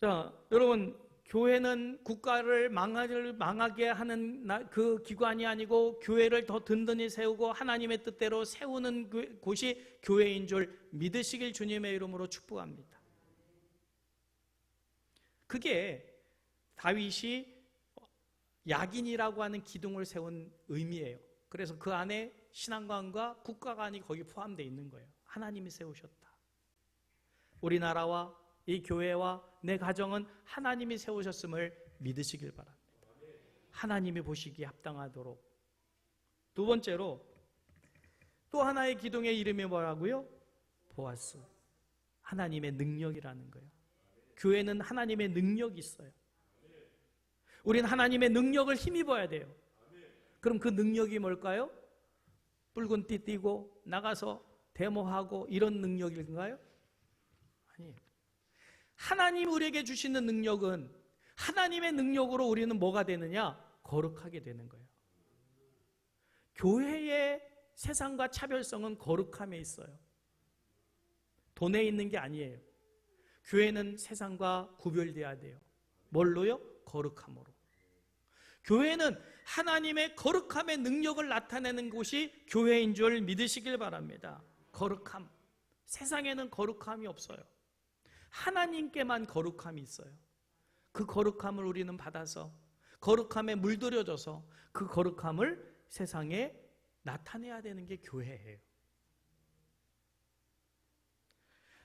자, 여러분, 교회는 국가를 망하게 하는 그 기관이 아니고 교회를 더 든든히 세우고 하나님의 뜻대로 세우는 곳이 교회인 줄 믿으시길 주님의 이름으로 축복합니다. 그게 다윗이 야긴이라고 하는 기둥을 세운 의미예요. 그래서 그 안에 신앙관과 국가관이 거기 포함되어 있는 거예요. 하나님이 세우셨다. 우리나라와 이 교회와 내 가정은 하나님이 세우셨음을 믿으시길 바랍니다. 하나님이 보시기에 합당하도록. 두 번째로 또 하나의 기둥의 이름이 뭐라고요? 보아스. 하나님의 능력이라는 거예요. 교회는 하나님의 능력이 있어요. 우리는 하나님의 능력을 힘입어야 돼요. 그럼 그 능력이 뭘까요? 붉은 띠 띠고 나가서 데모하고 이런 능력인가요? 아니에요. 하나님 우리에게 주시는 능력은 하나님의 능력으로 우리는 뭐가 되느냐? 거룩하게 되는 거예요. 교회의 세상과 차별성은 거룩함에 있어요. 돈에 있는 게 아니에요. 교회는 세상과 구별돼야 돼요. 뭘로요? 거룩함으로. 교회는 하나님의 거룩함의 능력을 나타내는 곳이 교회인 줄 믿으시길 바랍니다. 거룩함. 세상에는 거룩함이 없어요. 하나님께만 거룩함이 있어요. 그 거룩함을 우리는 받아서 거룩함에 물들여져서 그 거룩함을 세상에 나타내야 되는 게 교회예요.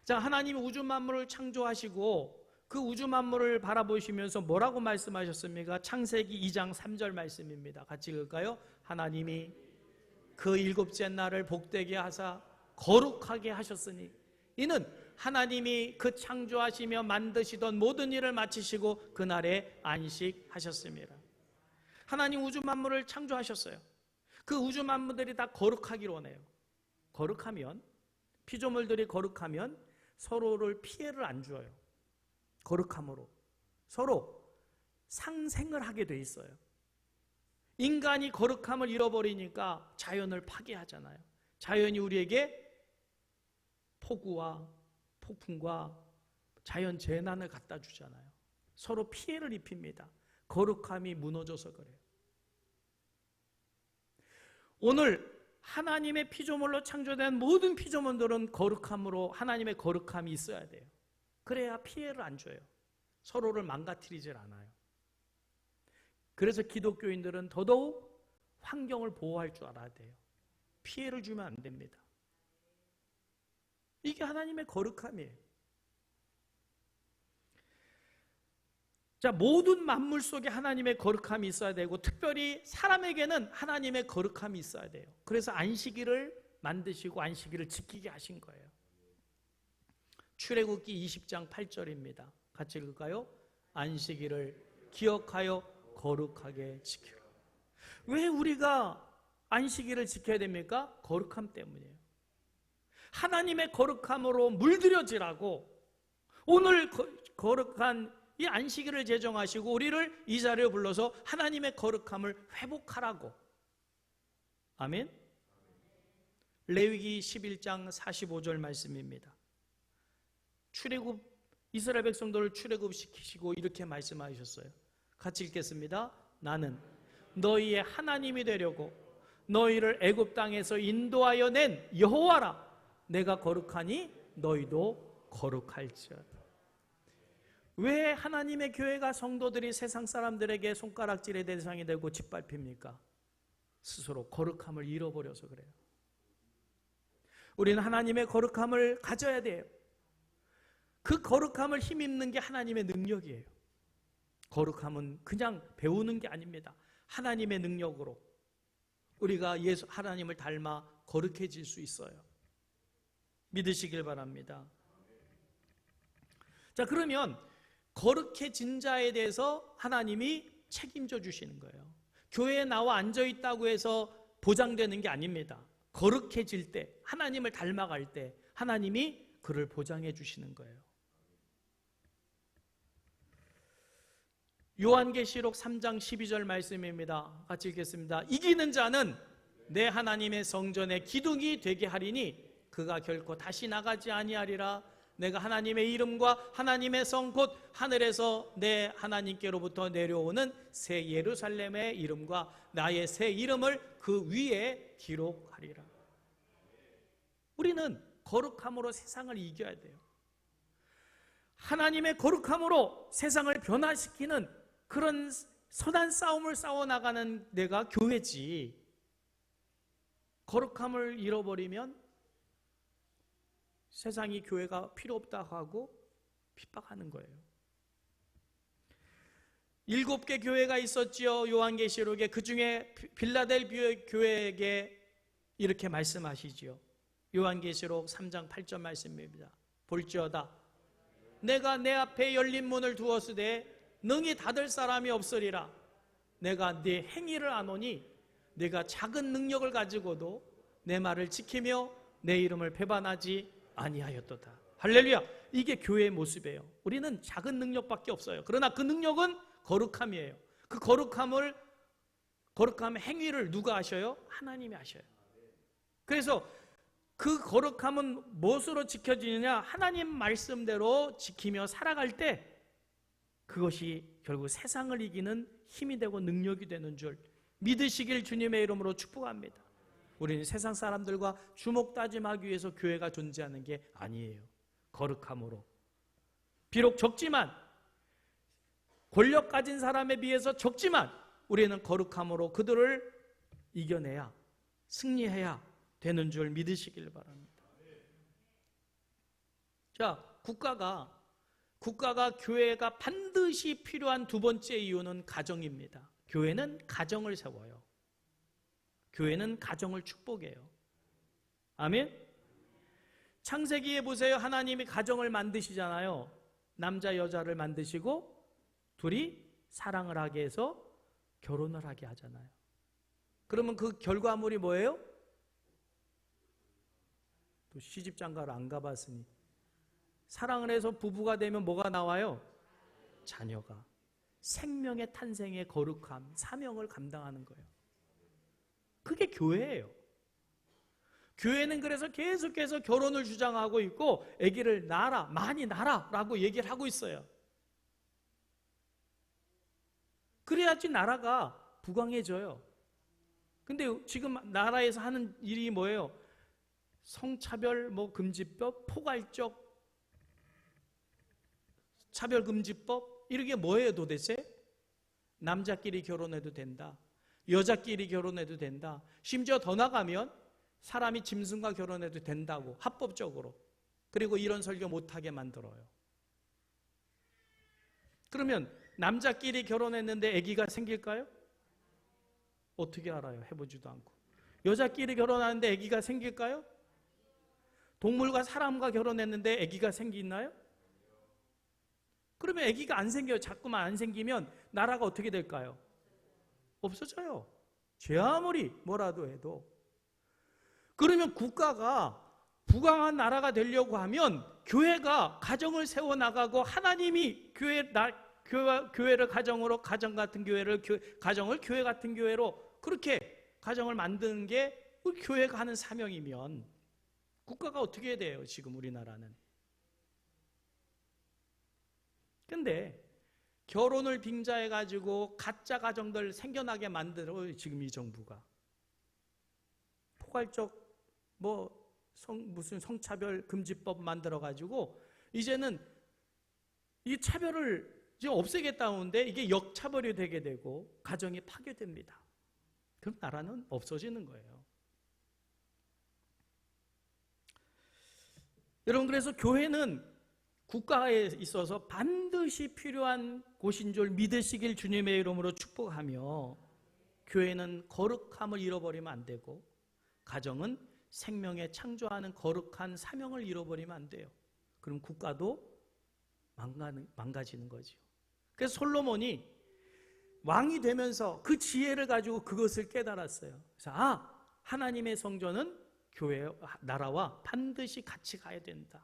자, 하나님이 우주 만물을 창조하시고 그 우주 만물을 바라보시면서 뭐라고 말씀하셨습니까? 창세기 2장 3절 말씀입니다. 같이 읽을까요? 하나님이 그 일곱째 날을 복되게 하사 거룩하게 하셨으니 이는 하나님이 그 창조하시며 만드시던 모든 일을 마치시고 그날에 안식하셨습니다. 하나님 우주 만물을 창조하셨어요. 그 우주 만물들이 다 거룩하기를 원해요. 거룩하면, 피조물들이 거룩하면 서로를 피해를 안 줘요. 거룩함으로 서로 상생을 하게 돼 있어요. 인간이 거룩함을 잃어버리니까 자연을 파괴하잖아요. 자연이 우리에게 폭우와 폭풍과 자연 재난을 갖다 주잖아요. 서로 피해를 입힙니다. 거룩함이 무너져서 그래요. 오늘 하나님의 피조물로 창조된 모든 피조물들은 거룩함으로 하나님의 거룩함이 있어야 돼요. 그래야 피해를 안 줘요. 서로를 망가뜨리질 않아요. 그래서 기독교인들은 더더욱 환경을 보호할 줄 알아야 돼요. 피해를 주면 안 됩니다. 이게 하나님의 거룩함이에요. 자, 모든 만물 속에 하나님의 거룩함이 있어야 되고 특별히 사람에게는 하나님의 거룩함이 있어야 돼요. 그래서 안식일을 만드시고 안식일을 지키게 하신 거예요. 출애굽기 20장 8절입니다. 같이 읽을까요? 안식일을 기억하여 거룩하게 지키라. 왜 우리가 안식일을 지켜야 됩니까? 거룩함 때문이에요. 하나님의 거룩함으로 물들여지라고 오늘 거룩한 이 안식일을 제정하시고 우리를 이 자리에 불러서 하나님의 거룩함을 회복하라고. 아멘. 레위기 11장 45절 말씀입니다. 출애굽, 이스라엘 백성들을 출애굽시키시고 이렇게 말씀하셨어요. 같이 읽겠습니다. 나는 너희의 하나님이 되려고 너희를 애굽 땅에서 인도하여 낸 여호와라. 내가 거룩하니 너희도 거룩할지어다. 왜 하나님의 교회가 성도들이 세상 사람들에게 손가락질의 대상이 되고 짓밟힙니까? 스스로 거룩함을 잃어버려서 그래요. 우리는 하나님의 거룩함을 가져야 돼요. 그 거룩함을 힘입는 게 하나님의 능력이에요. 거룩함은 그냥 배우는 게 아닙니다. 하나님의 능력으로 우리가 하나님을 닮아 거룩해질 수 있어요. 믿으시길 바랍니다. 자, 그러면 거룩해진 자에 대해서 하나님이 책임져 주시는 거예요. 교회에 나와 앉아 있다고 해서 보장되는 게 아닙니다. 거룩해질 때, 하나님을 닮아갈 때 하나님이 그를 보장해 주시는 거예요. 요한계시록 3장 12절 말씀입니다. 같이 읽겠습니다. 이기는 자는 내 하나님의 성전의 기둥이 되게 하리니 그가 결코 다시 나가지 아니하리라. 내가 하나님의 이름과 하나님의 성 곧 하늘에서 내 하나님께로부터 내려오는 새 예루살렘의 이름과 나의 새 이름을 그 위에 기록하리라. 우리는 거룩함으로 세상을 이겨야 돼요. 하나님의 거룩함으로 세상을 변화시키는 그런 선한 싸움을 싸워나가는 내가 교회지. 거룩함을 잃어버리면 세상이 교회가 필요 없다고 하고 핍박하는 거예요. 7개 교회가 있었지요. 요한계시록에 그 중에 빌라델비아 교회에게 이렇게 말씀하시지요. 요한계시록 3장 8절 말씀입니다. 볼지어다 내가 내 앞에 열린 문을 두었으되 능히 닫을 사람이 없으리라. 내가 네 행위를 아노니 내가 작은 능력을 가지고도 내 말을 지키며 내 이름을 배반하지 아니하였도다. 할렐루야. 이게 교회의 모습이에요. 우리는 작은 능력밖에 없어요. 그러나 그 능력은 거룩함이에요. 그 거룩함의 행위를 누가 하셔요? 하나님이 하셔요. 그래서 그 거룩함은 무엇으로 지켜지느냐? 하나님 말씀대로 지키며 살아갈 때 그것이 결국 세상을 이기는 힘이 되고 능력이 되는 줄 믿으시길 주님의 이름으로 축복합니다. 우리는 세상 사람들과 주먹다짐하기 위해서 교회가 존재하는 게 아니에요. 거룩함으로. 비록 적지만, 권력 가진 사람에 비해서 적지만 우리는 거룩함으로 그들을 이겨내야, 승리해야 되는 줄 믿으시길 바랍니다. 자, 국가가 교회가 반드시 필요한 두 번째 이유는 가정입니다. 교회는 가정을 세워요. 교회는 가정을 축복해요. 아멘? 창세기에 보세요. 하나님이 가정을 만드시잖아요. 남자 여자를 만드시고 둘이 사랑을 하게 해서 결혼을 하게 하잖아요. 그러면 그 결과물이 뭐예요? 또 시집장가를 안 가봤으니 사랑을 해서 부부가 되면 뭐가 나와요? 자녀가. 생명의 탄생의 거룩함, 사명을 감당하는 거예요. 그게 교회예요. 교회는 그래서 계속해서 결혼을 주장하고 있고 아기를 낳아라, 많이 낳아라라고 얘기를 하고 있어요. 그래야지 나라가 부강해져요. 근데 지금 나라에서 하는 일이 뭐예요? 성차별 금지법, 포괄적 차별금지법, 이게 뭐예요 도대체? 남자끼리 결혼해도 된다, 여자끼리 결혼해도 된다, 심지어 더 나가면 사람이 짐승과 결혼해도 된다고 합법적으로. 그리고 이런 설교 못하게 만들어요. 그러면 남자끼리 결혼했는데 아기가 생길까요? 어떻게 알아요? 해보지도 않고. 여자끼리 결혼하는데 아기가 생길까요? 동물과 사람과 결혼했는데 아기가 생기나요? 그러면 아기가 안 생겨요. 자꾸만 안 생기면 나라가 어떻게 될까요? 없어져요. 죄 아무리 뭐라도 해도. 그러면 국가가 부강한 나라가 되려고 하면 교회가 가정을 세워나가고 하나님이 교회를 가정으로, 가정 같은 교회를 가정을 교회 같은 교회로 그렇게 가정을 만드는 게 우리 교회가 하는 사명이면 국가가 어떻게 돼요? 지금 우리나라는. 근데 결혼을 빙자해가지고 가짜 가정들 생겨나게 만들어 지금 이 정부가. 포괄적 무슨 성차별 금지법 만들어가지고 이제는 이 차별을 이제 없애겠다는데 이게 역차별이 되게 되고 가정이 파괴됩니다. 그럼 나라는 없어지는 거예요. 여러분, 그래서 교회는 국가에 있어서 반드시 필요한 곳인 줄 믿으시길 주님의 이름으로 축복하며, 교회는 거룩함을 잃어버리면 안 되고 가정은 생명에 창조하는 거룩한 사명을 잃어버리면 안 돼요. 그럼 국가도 망가지는 거죠. 그래서 솔로몬이 왕이 되면서 그 지혜를 가지고 그것을 깨달았어요. 그래서 하나님의 성전은 교회, 나라와 반드시 같이 가야 된다.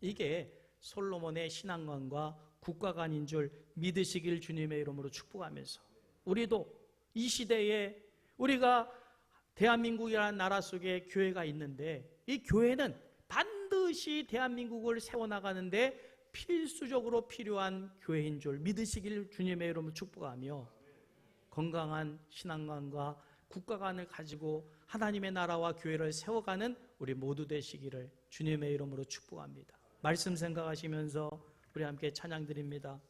이게 솔로몬의 신앙관과 국가관인 줄 믿으시길 주님의 이름으로 축복하면서, 우리도 이 시대에 우리가 대한민국이라는 나라 속에 교회가 있는데, 이 교회는 반드시 대한민국을 세워나가는데 필수적으로 필요한 교회인 줄 믿으시길 주님의 이름으로 축복하며, 건강한 신앙관과 국가관을 가지고 하나님의 나라와 교회를 세워가는 우리 모두 되시기를 주님의 이름으로 축복합니다. 말씀 생각하시면서 우리 함께 찬양 드립니다.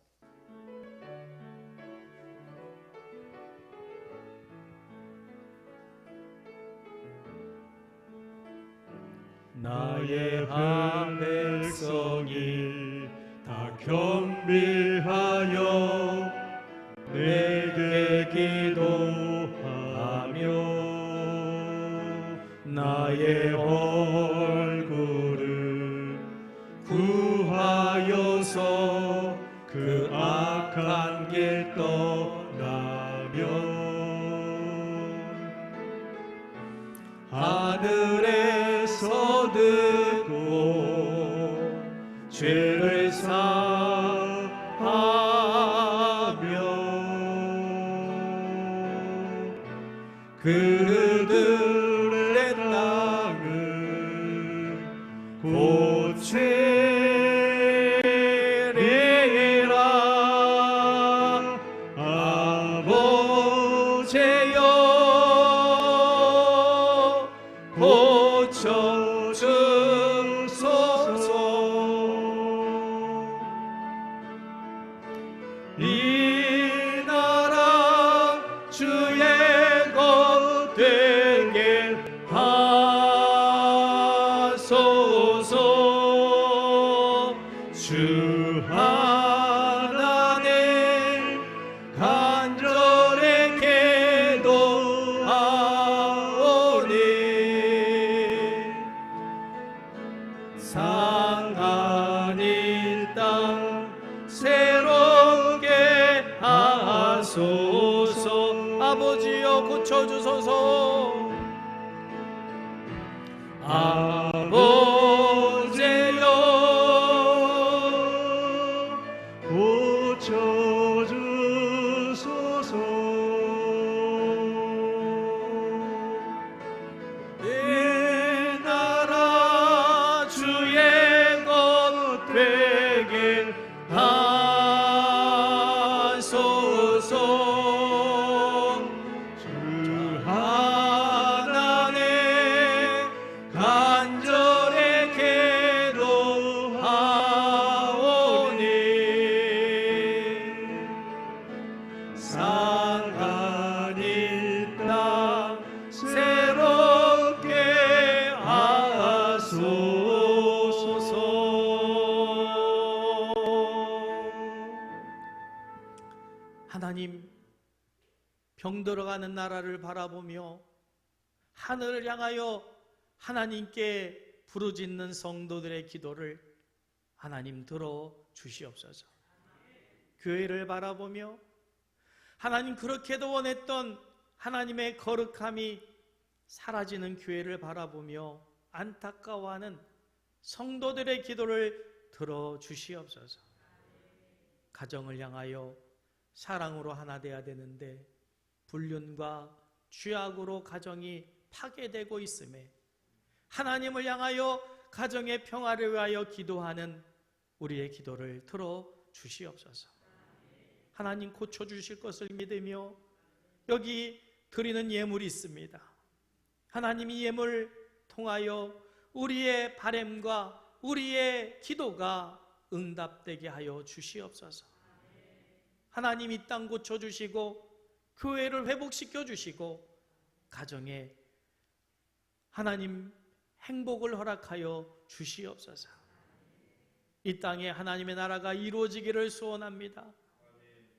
나의 한 백성이 다 겸비하여 내게 기도하며 나의 얼굴을 구하여서 그 악한 길 떠나며 하늘에서 듣고 죄를 사하며 그들의 땅을 고치리라. 아버지여 고쳐주소서. 이 나라 주의 것 되게 하소서. 주 하나님 간절히 기도하오니 상한 이 땅 새롭게 하소서. 아버지여 고쳐주소서. 아버지여 고쳐주소서. 이 나라 주의 것 되게 하소서. 주 하나님 간절히 기도하오니 상한 이 땅 새롭게 하소서. 하나님, 병들어가는 나라를 바라보며 하늘을 향하여 하나님께 부르짖는 성도들의 기도를 하나님 들어 주시옵소서. 교회를 바라보며 하나님 그렇게도 원했던 하나님의 거룩함이 사라지는 교회를 바라보며 안타까워하는 성도들의 기도를 들어주시옵소서. 가정을 향하여 사랑으로 하나 되어야 되는데 불륜과 죄악으로 가정이 파괴되고 있음에 하나님을 향하여 가정의 평화를 위하여 기도하는 우리의 기도를 들어주시옵소서. 하나님 고쳐주실 것을 믿으며 여기 드리는 예물이 있습니다. 하나님이 예물 통하여 우리의 바램과 우리의 기도가 응답되게 하여 주시옵소서. 하나님 이 땅 고쳐주시고 교회를 회복시켜 주시고 가정에 하나님 행복을 허락하여 주시옵소서. 이 땅에 하나님의 나라가 이루어지기를 소원합니다.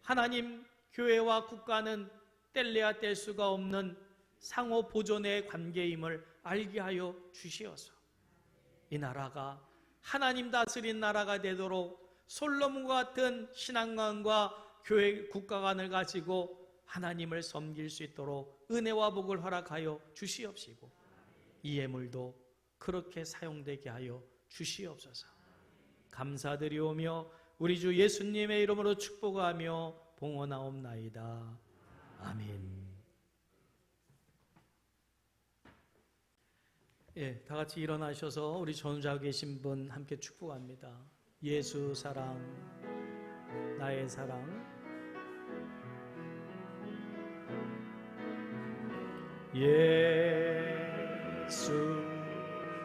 하나님, 교회와 국가는 뗄래야 뗄 수가 없는 상호 보존의 관계임을 알게 하여 주시옵소서. 이 나라가 하나님 다스린 나라가 되도록 솔로몬과 같은 신앙관과 교회 국가관을 가지고 하나님을 섬길 수 있도록 은혜와 복을 허락하여 주시옵시고 이 예물도 그렇게 사용되게 하여 주시옵소서. 감사드리오며 우리 주 예수님의 이름으로 축복하며 봉헌하옵나이다. 아멘. 예, 다 같이 일어나셔서 우리 전우자 계신 분 함께 축복합니다. 예수 사랑, 나의 사랑. 예수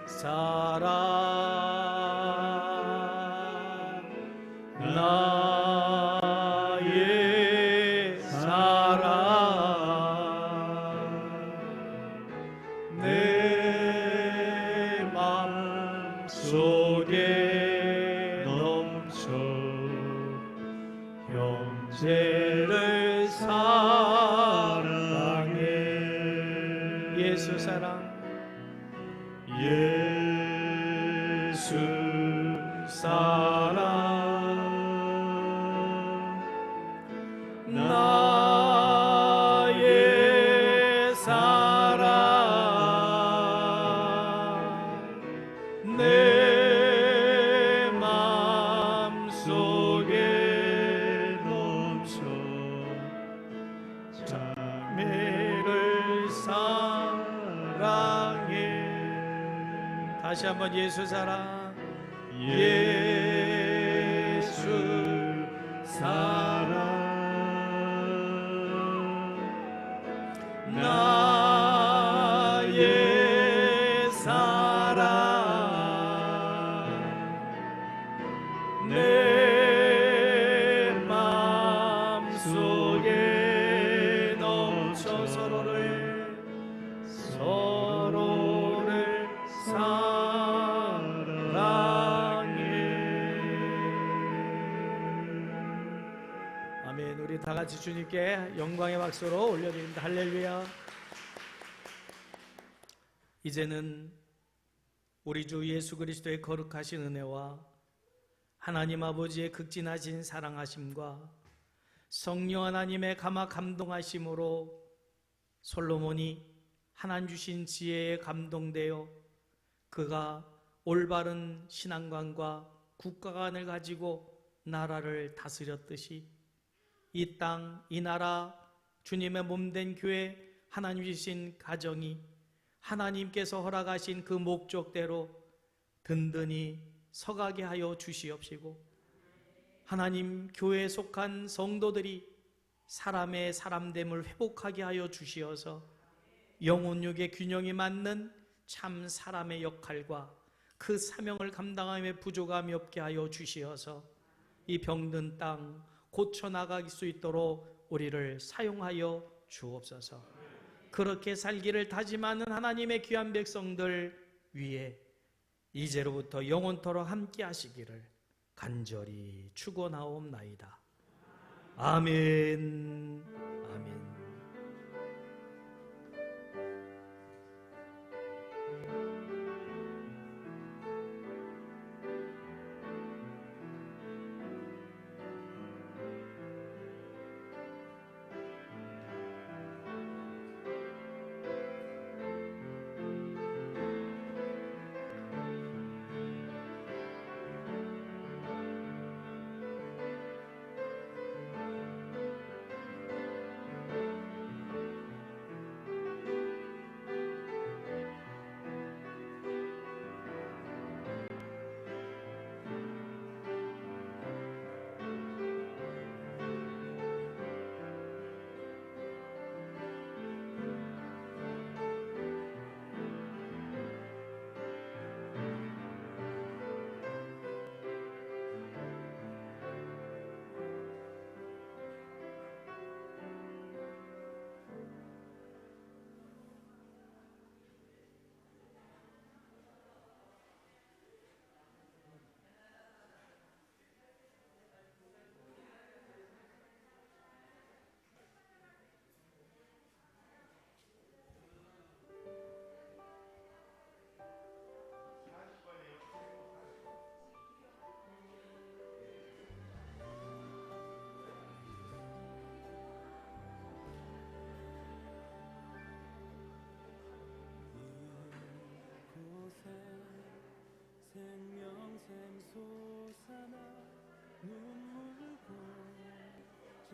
사랑, 나의 사랑, 내 맘 속에 넘쳐 형제를 사랑해. 예수 사랑, 예수 사랑, 나의 사랑, 내 맘 속에 넘쳐 자매를 사랑해. 다시 한번 예수 사랑, 예수 사랑, 나의 사랑, 내 맘 속에 넘쳐 서로를 사랑해. 아멘. 우리 다 같이 주님께 영광의 박수로 올려드립니다. 할렐루야. 이제는 우리 주 예수 그리스도의 거룩하신 은혜와 하나님 아버지의 극진하신 사랑하심과 성령 하나님의 감화 감동하심으로 솔로몬이 하나님 주신 지혜에 감동되어 그가 올바른 신앙관과 국가관을 가지고 나라를 다스렸듯이 이 땅, 이 나라, 주님의 몸된 교회, 하나님 주신 가정이 하나님께서 허락하신 그 목적대로 든든히 서가게 하여 주시옵시고 하나님 교회에 속한 성도들이 사람의 사람됨을 회복하게 하여 주시어서 영혼육의 균형이 맞는 참 사람의 역할과 그 사명을 감당함에 부족함이 없게 하여 주시어서 이 병든 땅 고쳐나갈 수 있도록 우리를 사용하여 주옵소서. 그렇게 살기를 다짐하는 하나님의 귀한 백성들 위에 이제로부터 영원토록 함께 하시기를 간절히 축원하옵나이다. 아멘. 아멘. 솟아나 눈물 보자